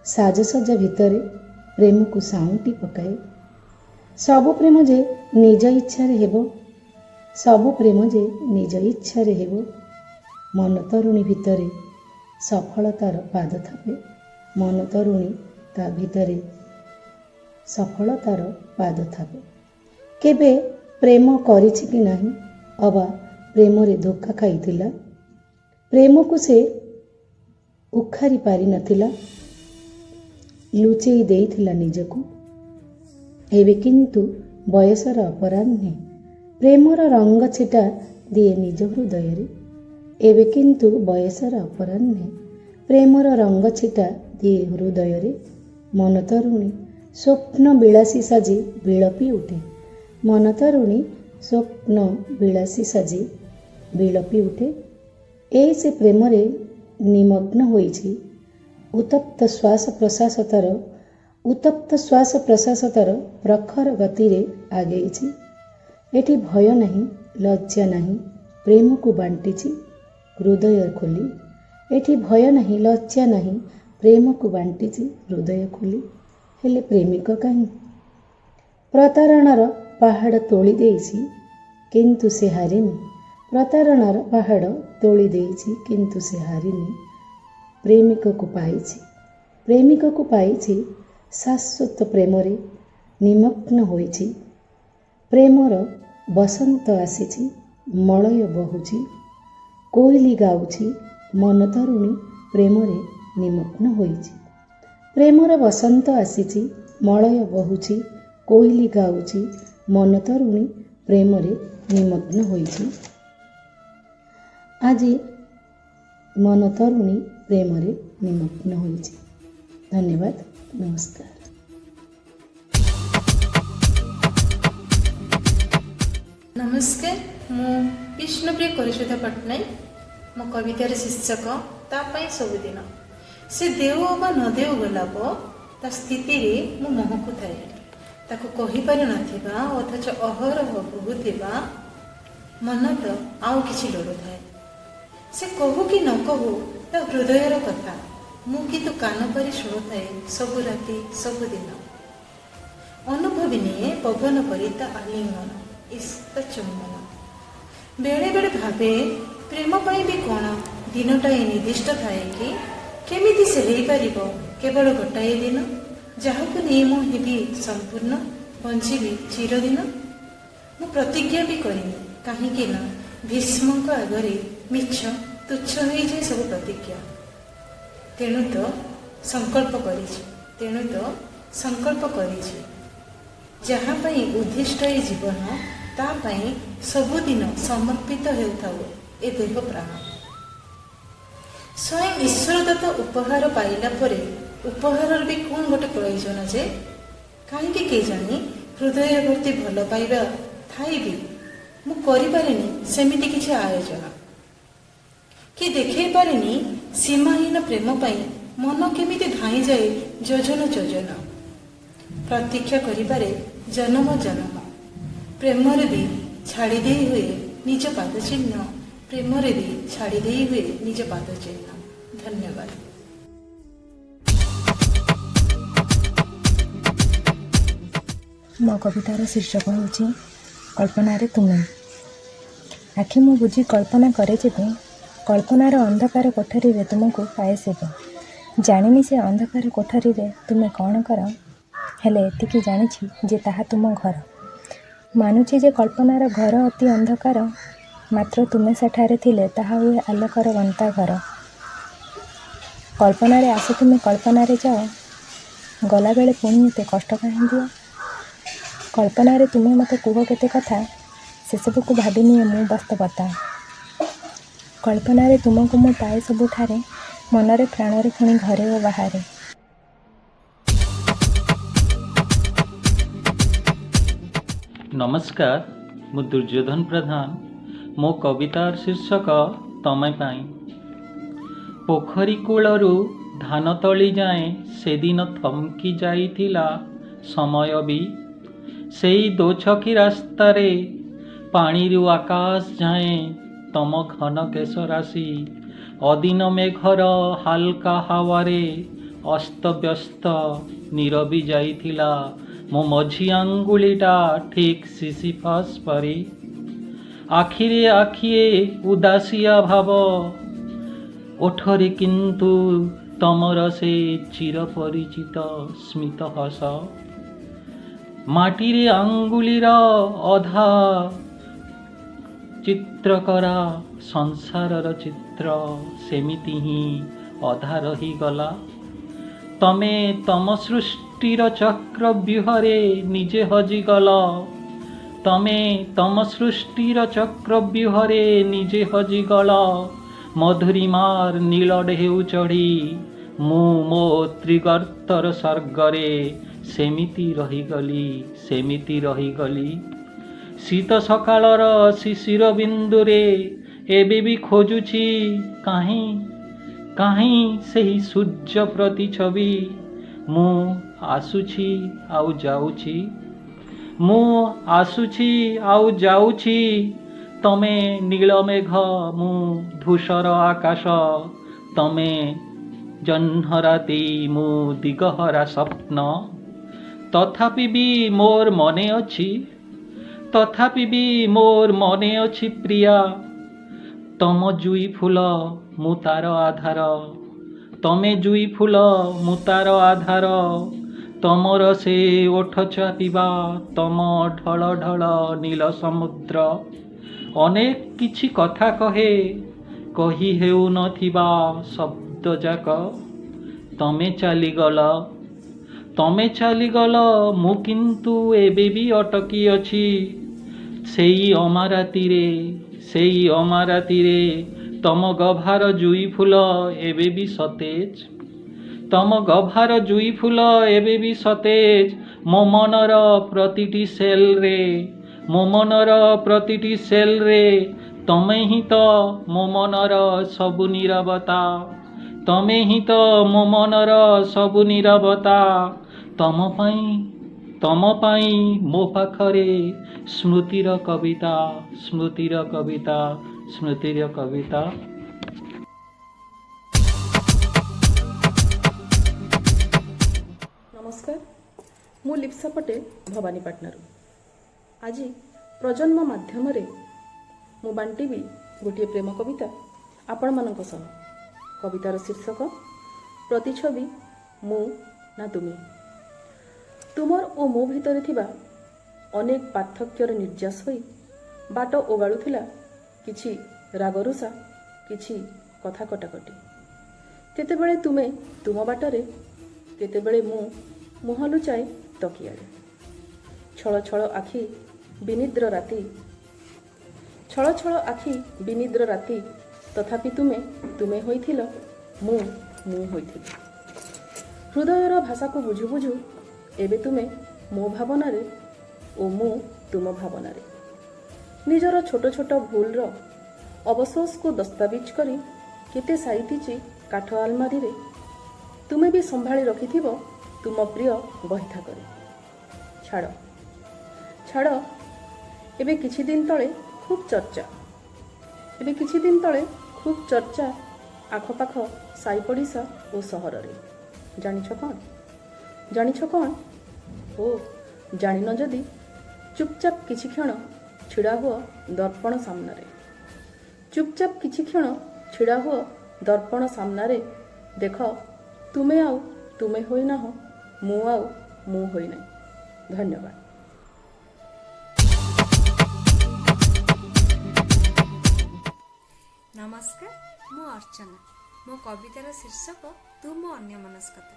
ସାଜସଜ୍ଜା ଭିତରେ ପ୍ରେମକୁ ସାଉଁଟି ପକାଏ। ସବୁ ପ୍ରେମ ଯେ ନିଜ ଇଚ୍ଛାରେ ହେବ ମନତରୁଣୀ ଭିତରେ ସଫଳତାର ପାଦ ଥାପେ। କେବେ ପ୍ରେମ କରିଛି କି ନାହିଁ ଅବା ପ୍ରେମରେ ଧୋକା ଖାଇଥିଲା। ପ୍ରେମକୁ ସେ ଉଖାରି ପାରିନଥିଲା, ଲୁଚେଇ ଦେଇଥିଲା ନିଜକୁ। ଏବେ କିନ୍ତୁ ବୟସର ଅପରାହ୍ନେ ପ୍ରେମର ରଙ୍ଗ ଛିଟା ଦିଏ ନିଜ ହୃଦୟରେ। ମନତରୁଣୀ ସ୍ୱପ୍ନ ବିଳାସୀ ସାଜି ବିଳପି ଉଠେ। ଏଇ ସେ ପ୍ରେମରେ ନିମଗ୍ନ ହୋଇଛି। ଉତ୍ତପ୍ତ ଶ୍ୱାସ ପ୍ରଶ୍ୱାସତାର ପ୍ରଖର ଗତିରେ ଆଗେଇଛି। ଏଠି ଭୟ ନାହିଁ, ଲଜ୍ଜା ନାହିଁ, ପ୍ରେମକୁ ବାଣ୍ଟିଛି ହୃଦୟ ଖୋଲି। ହେଲେ ପ୍ରେମିକ କାହିଁ? ପ୍ରତାରଣାର ପାହାଡ଼ ତୋଳି ଦେଇଛି କିନ୍ତୁ ସେ ହାରିନି। ପ୍ରେମିକକୁ ପାଇଛି ଶାଶ୍ୱତ ପ୍ରେମରେ ନିମଗ୍ନ ହୋଇଛି। ପ୍ରେମର ବସନ୍ତ ଆସିଛି, ମଳୟ ବହୁଛି, କୋଇଲି ଗାଉଛି। ମନତରୁଣୀ ପ୍ରେମରେ ନିମଗ୍ନ ହୋଇଛି। ପ୍ରେମର ବସନ୍ତ ଆସିଛି, ମଳୟ ବହୁଛି, କୋଇଲି ଗାଉଛି। ମନତରୁଣୀ ପ୍ରେମରେ ନିମଗ୍ନ ହୋଇଛି। ଆଜି ମନତରୁଣୀ ପ୍ରେମରେ ନିମଗ୍ନ ହୋଇଛି। ଧନ୍ୟବାଦ, ନମସ୍କାର। ନମସ୍କାର, ମୁଁ ବିଷ୍ଣୁପ୍ରିୟା କରିଶ୍ରୁତା ପଟ୍ଟନାୟକ। ମୋ କବିତାର ଶୀର୍ଷକ ତା ପାଇଁ ସବୁଦିନ। ସେ ଦେଉ ଅବା ନ ଦେଉ ଗୋଲାପ, ତା ସ୍ଥିତିରେ ମୁଁ ମହକୁଥାଏ। ତାକୁ କହିପାରୁନଥିବା ଅଥଚ ଅହରହ ବହୁଥିବା ମନ ତ ଆଉ କିଛି ଲୋଡ଼ୁଥାଏ। ସେ କହୁ କି ନ କହୁ ତା ହୃଦୟର କଥା, ମୁଁ କିନ୍ତୁ କାନ ପାରି ଶୁଣୁଥାଏ ସବୁ ରାତି ସବୁଦିନ। ଅନୁଭବୀ ନିଏ ପବନ ପରି ତା ଆଲିଙ୍ଗନ, ତା ଚୁମ୍ବନ। ବେଳେ ବେଳେ ଭାବେ ପ୍ରେମ ପାଇଁ ବି କ'ଣ ଦିନଟାଏ ନିର୍ଦ୍ଦିଷ୍ଟ ଥାଏ କି? କେମିତି ସେ ହେଇପାରିବ କେବଳ ଗୋଟାଏ ଦିନ, ଯାହାକୁ ନେଇ ମୁଁ ହେବି ସମ୍ପୂର୍ଣ୍ଣ, ବଞ୍ଚିବି ଚିରଦିନ? ମୁଁ ପ୍ରତିଜ୍ଞା ବି କରିନି, କାହିଁକି ନା ଭୀଷ୍ମଙ୍କ ଆଗରେ ମିଛ ତୁଚ୍ଛ ହୋଇଯାଏ ସବୁ ପ୍ରତିଜ୍ଞା। ତେଣୁ ତ ସଂକଳ୍ପ କରିଛି। ଯାହା ପାଇଁ ଉଦ୍ଦିଷ୍ଟ ଏ ଜୀବନ, ତା ପାଇଁ ସବୁଦିନ ସମର୍ପିତ ହେଉଥାଉ ଏ ଦେହ ପ୍ରାଣ। ସ୍ୱୟଂ ଈଶ୍ୱରଦତ୍ତ ଉପହାର ପାଇଲା ପରେ ଉପହାରର ବି କ'ଣ ଗୋଟେ ପ୍ରୟୋଜନ ଯେ? କାହିଁକି କେଜାଣି ହୃଦୟ ଭର୍ତ୍ତି ଭଲ ପାଇବା ଥାଇ ବି ମୁଁ କରିପାରେନି ସେମିତି କିଛି ଆୟୋଜନ, କି ଦେଖାଇ ପାରେନି ସୀମାହୀନ ପ୍ରେମ ପାଇଁ ମନ କେମିତି ଧାଇଁଯାଏ ଯୋଜନ ଯୋଜନ। ପ୍ରତୀକ୍ଷା କରିପାରେ ଜନମ ଜନମ, ପ୍ରେମରେ ବି ଛାଡ଼ି ଦେଇ ହୁଏ ନିଜ ପାଦ ଚିହ୍ନ, ପ୍ରେମରେ ବି ଛାଡ଼ି ଦେଇ ହୁଏ ନିଜ ପାଦ ଚିହ୍ନ। ଧନ୍ୟବାଦ। ମୋ କବିତାର ଶୀର୍ଷକ ହେଉଛି କଳ୍ପନାରେ ତୁମେ। ଆଖି ମୁଁ ବୁଝି କଳ୍ପନା କରେ ଯେବେ, କଳ୍ପନାର ଅନ୍ଧକାର କୋଠରୀରେ ତୁମକୁ ପାଏ ସେବେ। ଜାଣିନି ସେ ଅନ୍ଧକାର କୋଠରୀରେ ତୁମେ କ'ଣ କର, ହେଲେ ଏତିକି ଜାଣିଛି ଯେ ତାହା ତୁମ ଘର। ମାନୁଛି ଯେ କଳ୍ପନାର ଘର ଅତି ଅନ୍ଧକାର, ମାତ୍ର ତୁମେ ସେଠାରେ ଥିଲେ ତାହା ହୁଏ ଆଲୋକର ଗନ୍ତା ଘର। କଳ୍ପନାରେ ଆସ ତୁମେ କଳ୍ପନାରେ ଯାଅ, ଗଲାବେଳେ ପୁଣି ଏତେ କଷ୍ଟ କାହିଁ ଦିଅ। କଳ୍ପନାରେ ତୁମେ ମୋତେ କୁହ କେତେ କଥା, ସେସବୁକୁ ଭାବିନିଏ ମୁଁ ବାସ୍ତବତା। କଳ୍ପନାରେ ତୁମକୁ ମୁଁ ପାଏ ସବୁଠାରେ, ମନରେ ପ୍ରାଣରେ ପୁଣି ଘରେ ଓ ବାହାରେ। ନମସ୍କାର, ମୁଁ ଦୁର୍ଯ୍ୟୋଧନ ପ୍ରଧାନ। ମୋ କବିତାର ଶୀର୍ଷକ ତମେ ପାଇଁ। ପୋଖରୀ କୂଳରୁ ଧାନ ତଳି ଯାଏଁ ସେଦିନ ଥମକି ଯାଇଥିଲା ସମୟ ବି। ସେଇ ଦୋଛକି ରାସ୍ତାରେ ପାଣିରୁ ଆକାଶ ଯାଏଁ ତମ ଘନ କେଶ ରାଶି, ଅଦିନ ମେଘର ହାଲକା ହାୱାରେ ଅସ୍ତବ୍ୟସ୍ତ ନିରବି ଯାଇଥିଲା ମୋ ମଝି ଆଙ୍ଗୁଳିଟା ଠିକ୍ ସିସିଫସ୍ ପରି। ଆଖିରେ ଆଖିଏ ଉଦାସିଆ ଭାବ, ଓଠରେ କିନ୍ତୁ ତମର ସେ ଚିରପରିଚିତ ସ୍ମିତ ହସ। ମାଟିରେ ଆଙ୍ଗୁଳିର ଅଧା ଚିତ୍ରକରା ସଂସାରର ଚିତ୍ର ସେମିତି ହିଁ ଅଧା ରହିଗଲା। ତମେ ତମ ସୃଷ୍ଟିର ଚକ୍ରବ୍ୟୁହରେ ନିଜେ ହଜିଗଲ। ତମେ ତମ ସୃଷ୍ଟିର ଚକ୍ରବ୍ୟୁହରେ ନିଜେ ହଜିଗଲ। ମଧୁରିମାର ନୀଳ ଢେଉ ଚଢ଼ି ମୁଁ ମୋ ତ୍ରିଗର୍ତ୍ତର ସ୍ୱର୍ଗରେ ସେମିତି ରହିଗଲି। ଶୀତ ସକାଳର ଶିଶିର ବିନ୍ଦୁରେ ଏବେ ବି ଖୋଜୁଛି କାହିଁ ସେହି ସୂର୍ଯ୍ୟ ପ୍ରତିଛବି। ମୁଁ ଆସୁଛି ଆଉ ଯାଉଛି, ତମେ ନୀଳମେଘ, ମୁଁ ଧୂସର ଆକାଶ। ତମେ ଜହ୍ନରାତି, ମୁଁ ଦିଗହରା ସ୍ୱପ୍ନ। ତଥାପି ବି ମୋର ମନେ ଅଛି ପ୍ରିୟା, ତମ ଜୁଇ ଫୁଲ ମୁଁ ତାର ଆଧାର। ତମେ ଜୁଇ ଫୁଲ ମୁଁ ତାର ଆଧାର। ତମର ସେ ଓଠ ଚାପିବା, ତମ ଢଳ ଢଳ ନୀଳ ସମୁଦ୍ର। ଅନେକ କିଛି କଥା କହି ହେଉନଥିବା ଶବ୍ଦଯାକ। ତମେ ଚାଲିଗଲ, ମୁଁ କିନ୍ତୁ ଏବେ ବି ଅଟକି ଅଛି ସେଇ ଅମାରାତିରେ। ତମ ଗଭାର ଜୁଇ ଫୁଲ ଏବେ ବି ସତେଜ। ମୋ ମନର ପ୍ରତିଟି ସେଲ୍ରେ ତମେ ହିଁ ତ ମୋ ମନର ସବୁ ନୀରବତା। ତମ ପାଇଁ ମୋ ପାଖରେ ସ୍ମୃତିର କବିତା। ନମସ୍କାର, ମୁଁ ଲିପ୍ସା ପଟେଲ ଭବାନୀପାଟଣାରୁ। ଆଜି ପ୍ରଜନ୍ମ ମାଧ୍ୟମରେ ମୁଁ ବାଣ୍ଟିବି ଗୋଟିଏ ପ୍ରେମ କବିତା ଆପଣମାନଙ୍କ ସହ। କବିତାର ଶୀର୍ଷକ ପ୍ରତିଛବି ମୁଁ ନା ତୁମେ। ତୁମର ଓ ମୋ ଭିତରେ ଥିବା ଅନେକ ପାର୍ଥକ୍ୟର ନିର୍ଯାସ ହୋଇ ବାଟ ଓଗାଳୁଥିଲା କିଛି ରାଗରୁଷା, କିଛି କଥା କଟାକଟି। କେତେବେଳେ ତୁମେ ତୁମ ବାଟରେ, କେତେବେଳେ ମୁଁ ମୁହଁ ଲୁଚାଏ ତକିଆରେ। ଛଳ ଛଳ ଆଖି ବିନିଦ୍ର ରାତି, ଛଳ ଛଳ ଆଖି ବିନିଦ୍ର ରାତି, ତଥାପି ତୁମେ ତୁମେ ହୋଇଥିଲ, ମୁଁ ହୋଇଥିଲି। ହୃଦୟର ଭାଷାକୁ ବୁଝୁ ବୁଝୁ ଏବେ ତୁମେ ମୋ ଭାବନାରେ ଓ ମୁଁ ତୁମ ଭାବନାରେ। ନିଜର ଛୋଟ ଛୋଟ ଭୁଲର ଅବଶୋଷକୁ ଦସ୍ତାବିଜ କରି କେତେ ସାଇତିଛି କାଠ ଆଲମାରିରେ, ତୁମେ ବି ସମ୍ଭାଳି ରଖିଥିବ ତୁମ ପ୍ରିୟ ବହିଥାକରେ। ଛାଡ଼ ଛାଡ଼, ଏବେ କିଛି ଦିନ ତଳେ ଖୁବ୍ ଚର୍ଚ୍ଚା ଆଖପାଖ ସାଇ ପଡ଼ିଶା ଓ ସହରରେ। ଜାଣିଛ କ'ଣ? ଓ ଜାଣିନ ଯଦି ଚୁପଚାପ କିଛି କ୍ଷଣ ଛିଡ଼ା ହୁଅ ଦର୍ପଣ ସାମ୍ନାରେ। ଦର୍ପଣ ସାମ୍ନାରେ ଦେଖ, ତୁମେ ଆଉ ତୁମେ ହୋଇନାହଁ, ମୁଁ ଆଉ ମୁଁ ହୋଇନାହିଁ। ଧନ୍ୟବାଦ। ନମସ୍କାର, ମୁଁ ଅର୍ଚ୍ଚନା। ମୋ କବିତାର ଶୀର୍ଷକ ତୁ ମୋ ଅନ୍ୟମନସ୍କତା।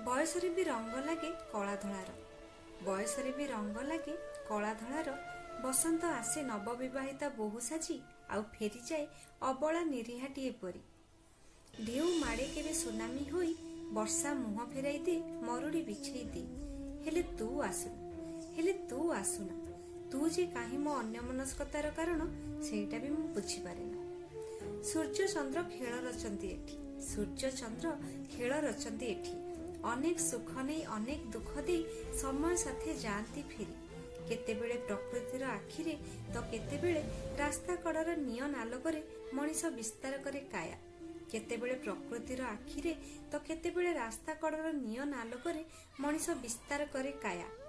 ବୟସରେ ବି ରଙ୍ଗ ଲାଗେ କଳା ଧଳାର, ବସନ୍ତ ଆସେ ନବବିବାହିତା ବୋହୂ ସାଜି, ଆଉ ଫେରିଯାଏ ଅବଳା ନିରୀହାଟିଏ ପରି। ଢେଉ ମାଡ଼େ କେବେ ସୁନାମି ହୋଇ, ବର୍ଷା ମୁହଁ ଫେରାଇ ଦିଏ, ମରୁଡ଼ି ବିଛେଇ ଦିଏ। ହେଲେ ତୁ ଆସୁନା। ତୁ ଯେ କାହିଁ ମୋ ଅନ୍ୟମନସ୍କତାର କାରଣ, ସେଇଟା ବି ମୁଁ ବୁଝିପାରେନା। ସୂର୍ଯ୍ୟଚନ୍ଦ୍ର ଖେଳ ରଚନ୍ତି ଏଠି। ଅନେକ ସୁଖ ନେଇ ଅନେକ ଦୁଃଖ ଦେଇ ସମୟ ସାଥେ ଯାଆନ୍ତି ଫେରି। କେତେବେଳେ ପ୍ରକୃତିର ଆଖିରେ ତ କେତେବେଳେ ରାସ୍ତା କଡ଼ର ନିଅନ ଆଲୋକରେ ମଣିଷ ବିସ୍ତାର କରେ କାୟା।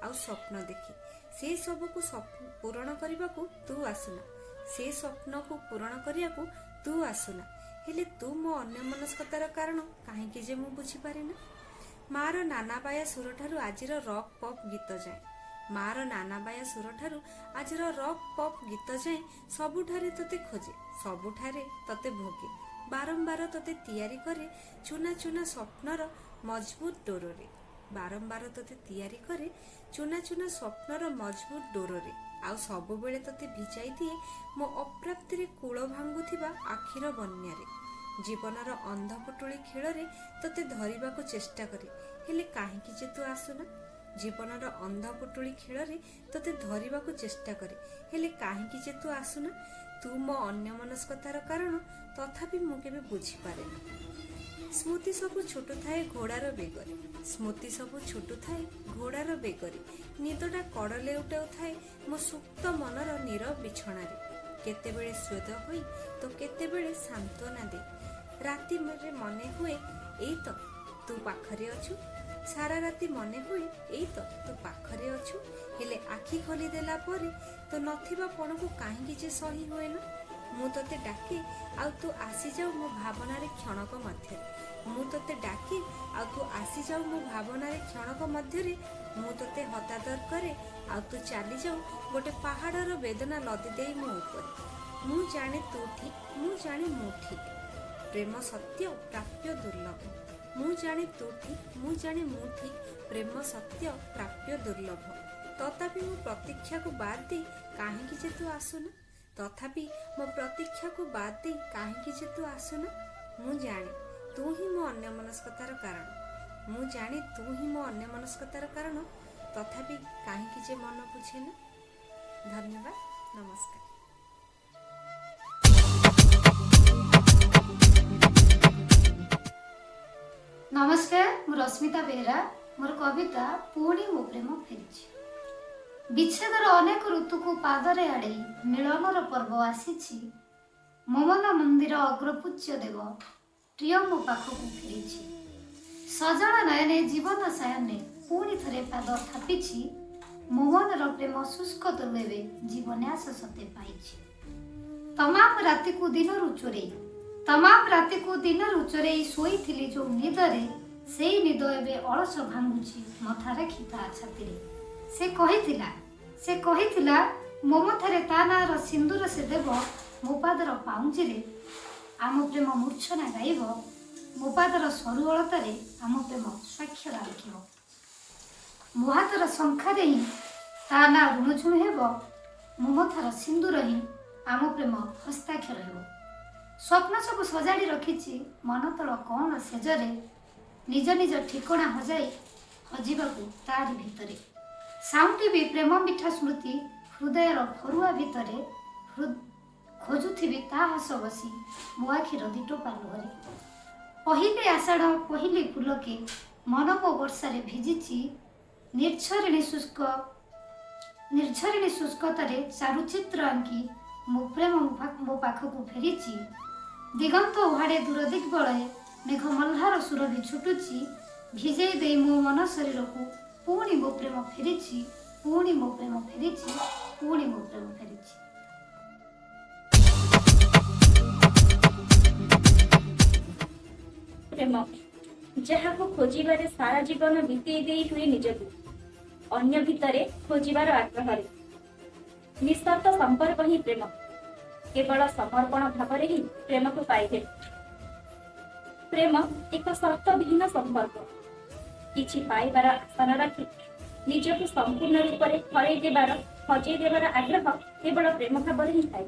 ଆଉ ସ୍ୱପ୍ନ ଦେଖେ। ସେ ସବୁକୁ ପୂରଣ କରିବାକୁ ତୁ ଆସୁନା। ହେଲେ ତୁ ମୋ ଅନ୍ୟମନସ୍କତାର କାରଣ କାହିଁକି ଯେ ମୁଁ ବୁଝିପାରେନା। ମାର ନାନାବାୟା ସୁରଠାରୁ ଆଜିର ରକ୍ ପପ୍ ଗୀତ ଯାଏଁ ସବୁଠାରେ ତତେ ଖୋଜେ, ସବୁଠାରେ ତତେ ଭୋଗେ। ବାରମ୍ବାର ତତେ ତିଆରି କରେ ଚୁନା ଚୁନା ସ୍ୱପ୍ନର ମଜବୁତ ଡୋରରେ। ଆଉ ସବୁବେଳେ ତତେ ଭିଜାଇ ଦିଏ ମୋ ଅପ୍ରାପ୍ତିରେ କୂଳ ଭାଙ୍ଗୁଥିବା ଆଖିର ବନ୍ୟାରେ। ଜୀବନର ଅନ୍ଧପୁଟୁଳି ଖେଳରେ ତତେ ଧରିବାକୁ ଚେଷ୍ଟା କରେ, ହେଲେ କାହିଁକି ଯେ ତୁ ଆସୁନା। ତୁ ମୋ ଅନ୍ୟମନସ୍କତାର କାରଣ, ତଥାପି ମୁଁ କେବେ ବୁଝିପାରେନା। ସ୍ମୃତି ସବୁ ଛୁଟୁଥାଏ ଘୋଡ଼ାର ବେଗରେ। ନିଦଟା କଡ଼ ଲେଉଟାଉଥାଏ ମୋ ସୁପ୍ତ ମନର ନୀରବ ବିଛଣାରେ। କେତେବେଳେ ସ୍ୱେଦ ହୋଇ ତ କେତେବେଳେ ସାନ୍ତ୍ୱନା ଦେ। ରାତିରେ ମନେ ହୁଏ ଏଇ ତ ତୁ ପାଖରେ ଅଛୁ, ସାରା ରାତି ମନେ ହୁଏ ଏଇ ତ ତୁ ପାଖରେ ଅଛୁ। ହେଲେ ଆଖି ଖୋଲି ଦେଲା ପରେ ତ ନଥିବା ପଣକୁ କାହିଁକି ଯେ ସହି ହୁଏନା। ମୁଁ ତତେ ଡାକେ ଆଉ ତୁ ଆସିଯାଉ ମୋ ଭାବନାରେ କ୍ଷଣକ ମଧ୍ୟରେ। ମୁଁ ତତେ ହତାଦର କରେ ଆଉ ତୁ ଚାଲିଯାଉ ଗୋଟେ ପାହାଡ଼ର ବେଦନା ଲଦି ଦେଇ ମୋ ଉପରେ। ମୁଁ ଜାଣେ ତୁ ଠିକ୍, ମୁଁ ଜାଣେ ମୁଁ ଠିକ୍, ପ୍ରେମ ସତ୍ୟ ପ୍ରାପ୍ୟ ଦୁର୍ଲଭ। ତଥାପି ମୋ ପ୍ରତୀକ୍ଷାକୁ ବାଦ ଦେଇ କାହିଁକି ଯେ ତୁ ଆସୁନା। ମୁଁ ଜାଣେ ତୁ ହିଁ ମୋ ଅନ୍ୟମନସ୍କତାର କାରଣ, ତଥାପି କାହିଁକି ଯେ ମନ ବୁଝେନା। ଧନ୍ୟବାଦ, ନମସ୍କାର। ନମସ୍କାର, ମୁଁ ରଶ୍ମିତା ବେହେରା। ମୋର କବିତା ପୁଣି ମୋ ପ୍ରେମ ଫେରିଛି। ବିଚ୍ଛେଦର ଅନେକ ଋତୁକୁ ପାଦରେ ଆଡ଼େଇ ମିଳନର ପର୍ବ ଆସିଛି। ମୋ ମନ ମନ୍ଦିର ଅଗ୍ରପୂଜ୍ୟ ଦେବ ପ୍ରିୟ ମୋ ପାଖକୁ ଫେରିଛି। ସଜଳ ନୟନେ ଜୀବନ ସାୟନେ ପୁଣି ଥରେ ପାଦ ଥାପିଛି। ମୋ ମନର ପ୍ରେମ ଶୁଷ୍କ ତରୁ ଏବେ ଜୀବନ୍ୟାସ ସତେ ପାଇଛି। ତମାମ ରାତିକୁ ଦିନରୁ ଚୋରେଇ ଶୋଇଥିଲି ଯୋଉ ନିଦରେ, ସେଇ ନିଦ ଏବେ ଅଳସ ଭାଙ୍ଗୁଛି ମଥା ରାଖି ତା ଛାତିରେ। ସେ କହିଥିଲା ମୋ ମଥାରେ ତା ନାଁର ସିନ୍ଦୁର ସେ ଦେବ ମୋ ପାଦର ପାଉଁଜିରେ। ଆମ ପ୍ରେମ ମୂର୍ଚ୍ଛନା ଗାଇବ ମୋ ପାଦର ସରୁ ଅଳତାରେ ଆମ ପ୍ରେମ ସ୍ୱାକ୍ଷର ଆଙ୍କିବ। ମୋ ହାତର ଶଙ୍ଖାରେ ହିଁ ତା ନାଁ ରୁଣୁଝୁଣୁ ହେବ, ମୋ ମଥାର ସିନ୍ଦୁର ହିଁ ଆମ ପ୍ରେମ ହସ୍ତାକ୍ଷର ହେବ। ସ୍ୱପ୍ନ ସବୁ ସଜାଡ଼ି ରଖିଛି ମନ ତଳ କଣ ସେଜରେ, ନିଜ ନିଜ ଠିକଣା ହଜାଇ ହଜିବାକୁ ତାରି ଭିତରେ। ସାଉଁଟିବି ପ୍ରେମ ମିଠା ସ୍ମୃତି ହୃଦୟର ଫରୁଆ ଭିତରେ, ଖୋଜୁଥିବି ତା ହସ ବସି ମୋ ଆଖିର ଦିଟୋପା ଲୁହରେ। ପହିଲି ଆଷାଢ଼ ପହିଲି ଫୁଲକେ ମନ ମୋ ବର୍ଷାରେ ଭିଜିଛି, ନିର୍ଝରିଣୀ ଶୁଷ୍କତାରେ ଚାରୁଚିତ୍ର ଆଙ୍କି ମୋ ପ୍ରେମ ମୋ ପାଖକୁ ଫେରିଛି। ଦିଗନ୍ତ ଉହାଡ଼େ ଦୂର ଦିଗ୍ବଳୟ ମେଘ ମଲ୍ହାର ସୁରଭି ଛୁଟୁଛି, ଭିଜେଇ ଦେଇ ମୋ ମନ ଶରୀରକୁ ପୁଣି ମୋ ପ୍ରେମ ଫେରିଛି, ପୁଣି ମୋ ପ୍ରେମ ଫେରିଛି, ପୁଣି ମୋ ପ୍ରେମ ଫେରିଛି। ପ୍ରେମ ଯାହାକୁ ଖୋଜିବାରେ ସାରା ଜୀବନ ବିତେଇ ଦେଇ ହୁଏ ନିଜକୁ, ଅନ୍ୟ ଭିତରେ ଖୋଜିବାର ଆଗ୍ରହରେ। ନିଃସର୍ତ୍ତ ସମ୍ପର୍କ ହିଁ ପ୍ରେମ, କେବଳ ସମର୍ପଣ ଭାବରେ ହିଁ ପ୍ରେମକୁ ପାଇବେ। ପ୍ରେମ ଏକ ସର୍ତ୍ତବିହୀନ ସମ୍ପର୍କ, କିଛି ପାଇବାର ଆଶା ନ ରଖି ନିଜକୁ ସମ୍ପୂର୍ଣ୍ଣ ରୂପରେ ହରେଇ ଦେବାର, ହଜେଇ ଦେବାର ଆଗ୍ରହ କେବଳ ପ୍ରେମ ଭାବରେ ହିଁ ଥାଏ।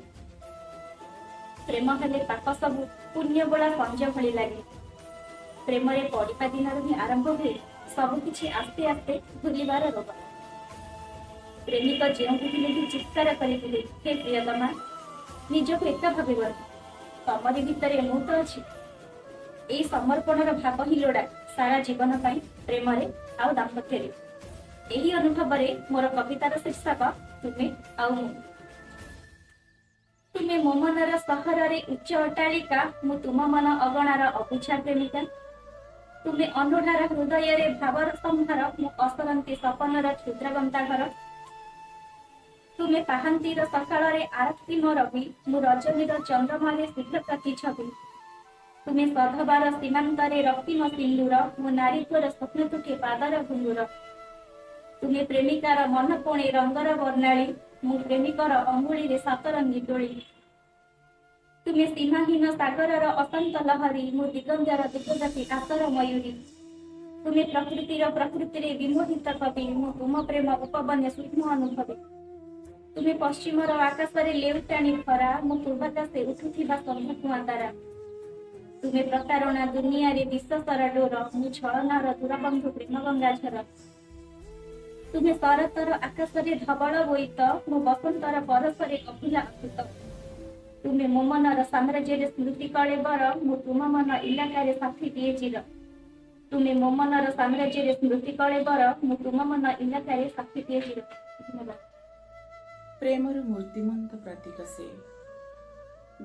ପ୍ରେମ ହେଲେ ପାପ ସବୁ ପୁଣ୍ୟ ବୋଳା କଞ୍ଜ ଭଳି ଲାଗେ। ପ୍ରେମରେ ପଡ଼ିବା ଦିନରୁ ହିଁ ଆରମ୍ଭ ହୁଏ ସବୁକିଛି ଆସ୍ତେ ଆସ୍ତେ ଭୁଲିବାର ରୋଗ। ପ୍ରେମିକ ଯେଉଁଠି ଥିଲେ ବି ଚିତ୍କାର କରିଥିଲେ, ହେ ପ୍ରିୟତମା ନିଜକୁ ଏକା ଭାବିବନି, ତମରି ଭିତରେ ମୁଁ ତ ଅଛି। ଏଇ ସମର୍ପଣର ଭାବ ହିଁ ଲୋଡ଼ା ସାରା ଜୀବନ ପାଇଁ ପ୍ରେମରେ ଆଉ ଦାମ୍ପତ୍ୟରେ। ଏହି ଅନୁଭବରେ ମୋର କବିତାର ଶୀର୍ଷକ ତୁମେ ଆଉ ମୁଁ। ତୁମେ ମୋ ମନର ସହରରେ ଉଚ୍ଚ ଅଟ୍ଟାଳିକା, ମୁଁ ତୁମ ମନ ଅଗଣାର ଅବୁଝା ପ୍ରେମିକା। ତୁମେ ଅନୁଢାର ହୃଦୟରେ ଭାବର ସମ୍ଭାର, ମୁଁ ଅସରନ୍ତି ସପନର କ୍ଷୁଦ୍ର ଗନ୍ତାଘର। ତୁମେ ପାହାନ୍ତିର ସକାଳରେ ଆରକ୍ତି ମୋ ରବି, ମୁଁ ରଜନୀର ଚନ୍ଦ୍ରମାରେ ଶୀଘ୍ର ପ୍ରତିଛବି। ତୁମେ ସଧବାର ସୀମାନ୍ତରେ ରକ୍ତିମ ସିନ୍ଦୁର, ମୁଁ ନାରୀତ୍ୱର ସ୍ୱପ୍ନ ତୁକେ ପାଦର ଘୁଙ୍ଗୁର। ତୁମେ ପ୍ରେମିକାର ମନ ପୋଣେ ରଙ୍ଗର ବର୍ଣ୍ଣାଳୀ, ମୁଁ ପ୍ରେମିକର ଅଙ୍ଗୁଳିରେ ସାତରଙ୍ଗୀ ଦୋଳି। ତୁମେ ସୀମାହୀନ ସାଗରର ଅଶାନ୍ତ ଲହରୀ, ମୁଁ ଦିଗନ୍ତର ଦିଗଜାତି ଆତର ମୟୂରୀ। ତୁମେ ପ୍ରକୃତିରେ ବିମୋହିତ କବି, ମୁଁ ତୁମ ପ୍ରେମ ଉପବନ୍ୟ ସୂକ୍ଷ୍ମ ଅନୁଭବୀ। ତୁମେ ପଶ୍ଚିମର ଆକାଶରେ ଲେଉଟାଣି ଖରା, ମୁଁ ପୂର୍ବାକାଶେ ଉଠୁଥିବା ସନ୍ଧ୍ୟାକୁଆଁ ତାରା। ତୁମେ ପ୍ରତାରଣା ଦୁନିଆରେ ବିଶ୍ୱାସର ଡୋର, ମୁଁ ଛଳନାର ଦୂରବନ୍ଧୁ ପ୍ରେମ ଗଙ୍ଗାଝର। ତୁମେ ଶରତର ଆକାଶରେ ଧବଳ ବୋଇତ, ମୁଁ ବସନ୍ତର ପରଶରେ ଅଭୁଲା ଅମୃତ। ତୁମେ ମୋ ମନର ସାମ୍ରାଜ୍ୟରେ ସ୍ମୃତି କଳେବର, ମୁଁ ତୁମ ମନ ଇଲାକାରେ ସାଥୀ ଦିଏ ଚିର। ତୁମେ ମୋ ମନର ସାମ୍ରାଜ୍ୟରେ ସ୍ମୃତି କଳେବର, ମୁଁ ତୁମ ମନ ଇଲାକାରେ ସାଥୀ ଦିଏ ଚିର। ଧନ୍ୟବାଦ। ପ୍ରେମର ମୂର୍ତ୍ତିମନ୍ତ ପ୍ରତୀକ ସେ,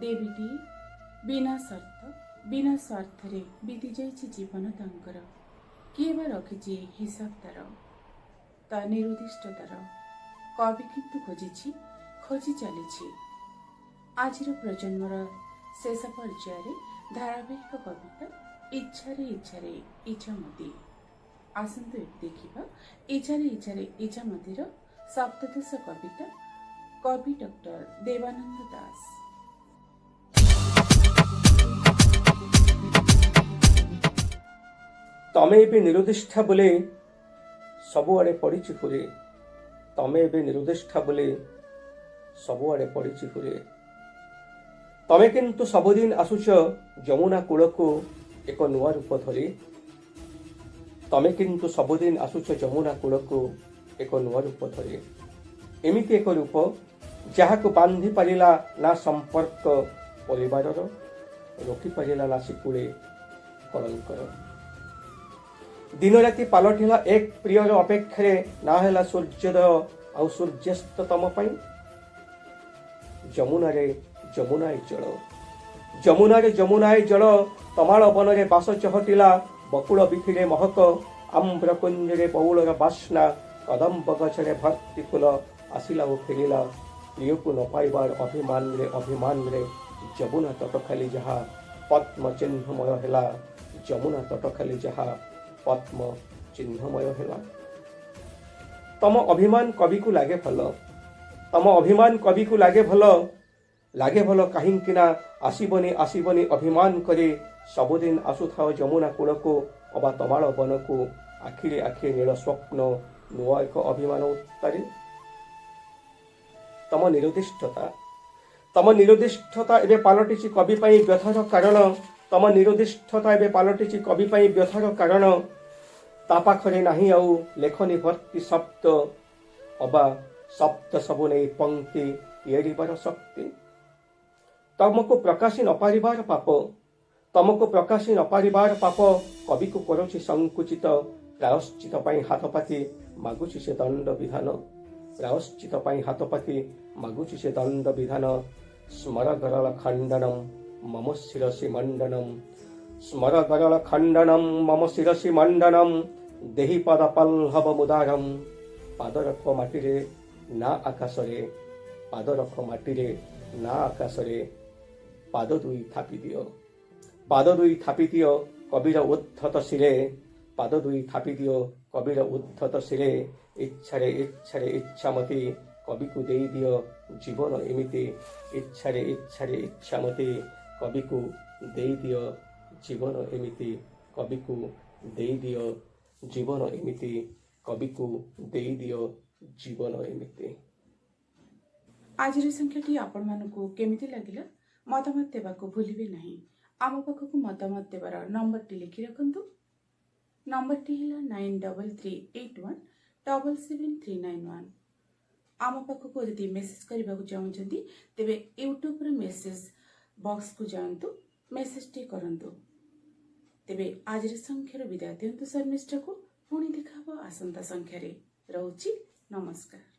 ଦେବୀଟି ବିନା ସର୍ତ୍ତ ବିନା ସ୍ୱାର୍ଥରେ ବିତି ଯାଇଛି ଜୀବନ ତାଙ୍କର। କିଏ ବା ରଖିଛି ହିସାବ ତା ନିରୁଦ୍ଦିଷ୍ଟତାର, କବି କିନ୍ତୁ ଖୋଜି ଚାଲିଛି। ଆଜିର ପ୍ରଜନ୍ମର ଶେଷ ପର୍ଯ୍ୟାୟରେ ଧାରାବାହିକ କବିତା ଇଚ୍ଛାରେ ଇଚ୍ଛାରେ ଇଚ୍ଛାମତି। ଆସନ୍ତୁ ଦେଖିବା ଇଚ୍ଛାରେ ଇଚ୍ଛାରେ ଇଚ୍ଛାମତିର ସପ୍ତଦଶ କବିତା, କବି ଡକ୍ଟର ଦେବାନନ୍ଦ ଦାସ। ତମେ ଏବେ ନିରୁଦ୍ଦିଷ୍ଟା ବୋଲେ ସବୁଆଡ଼େ ପଡ଼ିଛି ହୁରେ, ତମେ ଏବେ ନିରୁଦ୍ଦିଷ୍ଟା ବୋଲେ ସବୁଆଡ଼େ ପଡ଼ିଛି ହୁରେ। ତମେ କିନ୍ତୁ ସବୁଦିନ ଆସୁଛ ଯମୁନା କୂଳକୁ ଏକ ନୂଆ ରୂପ ଧରି। ତମେ କିନ୍ତୁ ସବୁଦିନ ଆସୁଛ ଯମୁନା କୂଳକୁ ଏକ ନୂଆ ରୂପ ଧରି। ଏମିତି ଏକ ରୂପ ଯାହାକୁ ବାନ୍ଧି ପାରିଲା ନା ସମ୍ପର୍କ ପରିବାରର, ରଖିପାରିଲା ନା ଶିକୁଳେ କଳଙ୍କର। ଦିନ ରାତି ପାଲଟିଲା ଏକ ପ୍ରିୟର ଅପେକ୍ଷାରେ, ନା ହେଲା ସୂର୍ଯ୍ୟୋଦୟ ଆଉ ସୂର୍ଯ୍ୟାସ୍ତ ତମ ପାଇଁ। ଯମୁନାଏ ଜଳ ତମାଳ ବନରେ ବାସ ଚହଟିଲା, ବକୁଳ ବିଥିରେ ମହକ, ଆମ୍ର କୁଞ୍ଜରେ ବଉଳର ବାସ୍ନା, କଦମ୍ବ ଗଛରେ ଭର୍ତ୍ତି ଫୁଲ। ଆସିଲା ଓ ଫେରିଲା ପ୍ରିୟକୁ ନ ପାଇବାର ଅଭିମାନରେ ଯମୁନା ତଟ ଖାଲି ଯାହା ପଦ୍ମ ଚିହ୍ନମୟ ହେଲା, ଯମୁନା ତଟ ଖାଲି ଯାହା ପଦ୍ମ ଚିହ୍ନମୟ ହେଲା। ତମ ଅଭିମାନ କବିକୁ ଲାଗେ ଭଲ, ତମ ଅଭିମାନ କବିକୁ ଲାଗେ ଭଲ, ଲାଗେ ଭଲ କାହିଁକି ନା ଆସିବନି ଆସିବନି ଅଭିମାନ କରି ସବୁଦିନ ଆସୁଥାଅ ଯମୁନା କୂଳକୁ ଅବା ତମାଳ ବନକୁ ଆଖିରେ ଆଖିରେ ନୀଳ ସ୍ୱପ୍ନ ନୂଆ ଏକ ଅଭିମାନ ଉତ୍ତାରେ। ତମ ନିରୁଦ୍ଦିଷ୍ଟତା ଏବେ ପାଲଟିଛି କବି ପାଇଁ ବ୍ୟଥାର କାରଣ। ତମ ନିରୁଦ୍ଦିଷ୍ଟତା ଏବେ ପାଲଟିଛି କବି ପାଇଁ ବ୍ୟଥାର କାରଣ। ତା ପାଖରେ ନାହିଁ ଆଉ ଲେଖନୀ ଭର୍ତ୍ତି ଶବ୍ଦ ଅବା ଶବ୍ଦ ସବୁ ନେଇ ପଙ୍କ୍ତି ତିଆରିବାର ଶକ୍ତି। ତମକୁ ପ୍ରକାଶି ନ ପାରିବାର ପାପ, ତମକୁ ପ୍ରକାଶି ନ ପାରିବାର ପାପ କବିକୁ କରୁଛି ସଂକୁଚିତ। ପ୍ରାୟଶ୍ଚିତ ପାଇଁ ହାତ ପାତି ମାଗୁଛି ସେ ଦଣ୍ଡ ବିଧାନ। ପ୍ରାୟଶ୍ଚିତ ପାଇଁ ହାତ ପାତି ମାଗୁଛି ସେ ଦଣ୍ଡ ବିଧାନ। ସ୍ମର ଗରଳ ଖଣ୍ଡନମ୍ ମମ ଶିରସି ମଣ୍ଡନମ୍। ସ୍ମର ଗରଳ ଖଣ୍ଡନମ୍ ମମ ଶିରସି ମଣ୍ଡନମ୍। ଦେହି ପଦ ପଲ୍ଲବ ମୁଦାରମ୍। ପାଦ ରଖ ମାଟିରେ ନା ଆକାଶରେ, ପାଦ ରଖ ମାଟିରେ ନା ଆକାଶରେ। ପାଦ ଦୁଇ ଥାପି ଦିଅ, ପାଦ ଦୁଇ ଥାପି ଦିଅ କବିର ଉଦ୍ଧତ ଶିରେ। ପାଦ ଦୁଇ ଥାପି ଦିଅ କବିର ଉଦ୍ଧତ ଶିରେ। ଇଚ୍ଛାରେ ଇଚ୍ଛାରେ ଇଚ୍ଛାମତି କବିକୁ ଦେଇଦିଅ ଜୀବନ ଏମିତି। ଇଚ୍ଛାରେ ଇଚ୍ଛାରେ ଇଚ୍ଛାମତି କବିକୁ ଦେଇଦିଅ ଜୀବନ ଏମିତି। କବିକୁ ଦେଇଦିଅ ଜୀବନ ଏମିତି। କବିକୁ ଦେଇଦିଅ ଜୀବନ ଏମିତି। ଆଜିର ସଂଖ୍ୟାଟି ଆପଣମାନଙ୍କୁ କେମିତି ଲାଗିଲା ମତାମତ ଦେବାକୁ ଭୁଲିବେ ନାହିଁ। ଆମ ପାଖକୁ ମତାମତ ଦେବାର ନମ୍ବରଟି ଲେଖି ରଖନ୍ତୁ। ନମ୍ବରଟି ହେଲା 9381777391। ଆମ ପାଖକୁ ଯଦି ମେସେଜ କରିବାକୁ ଚାହୁଁଛନ୍ତି ତେବେ ୟୁଟ୍ୟୁବର ମେସେଜ ବକ୍ସକୁ ଯାଆନ୍ତୁ, ମେସେଜଟି କରନ୍ତୁ। ତେବେ ଆଜିର ସଂଖ୍ୟାର ବିଦାୟ ଦିଅନ୍ତୁ ଶର୍ମିଷ୍ଠାକୁ। ପୁଣି ଦେଖା ହେବ ଆସନ୍ତା ସଂଖ୍ୟାରେ। ରହୁଛି, ନମସ୍କାର।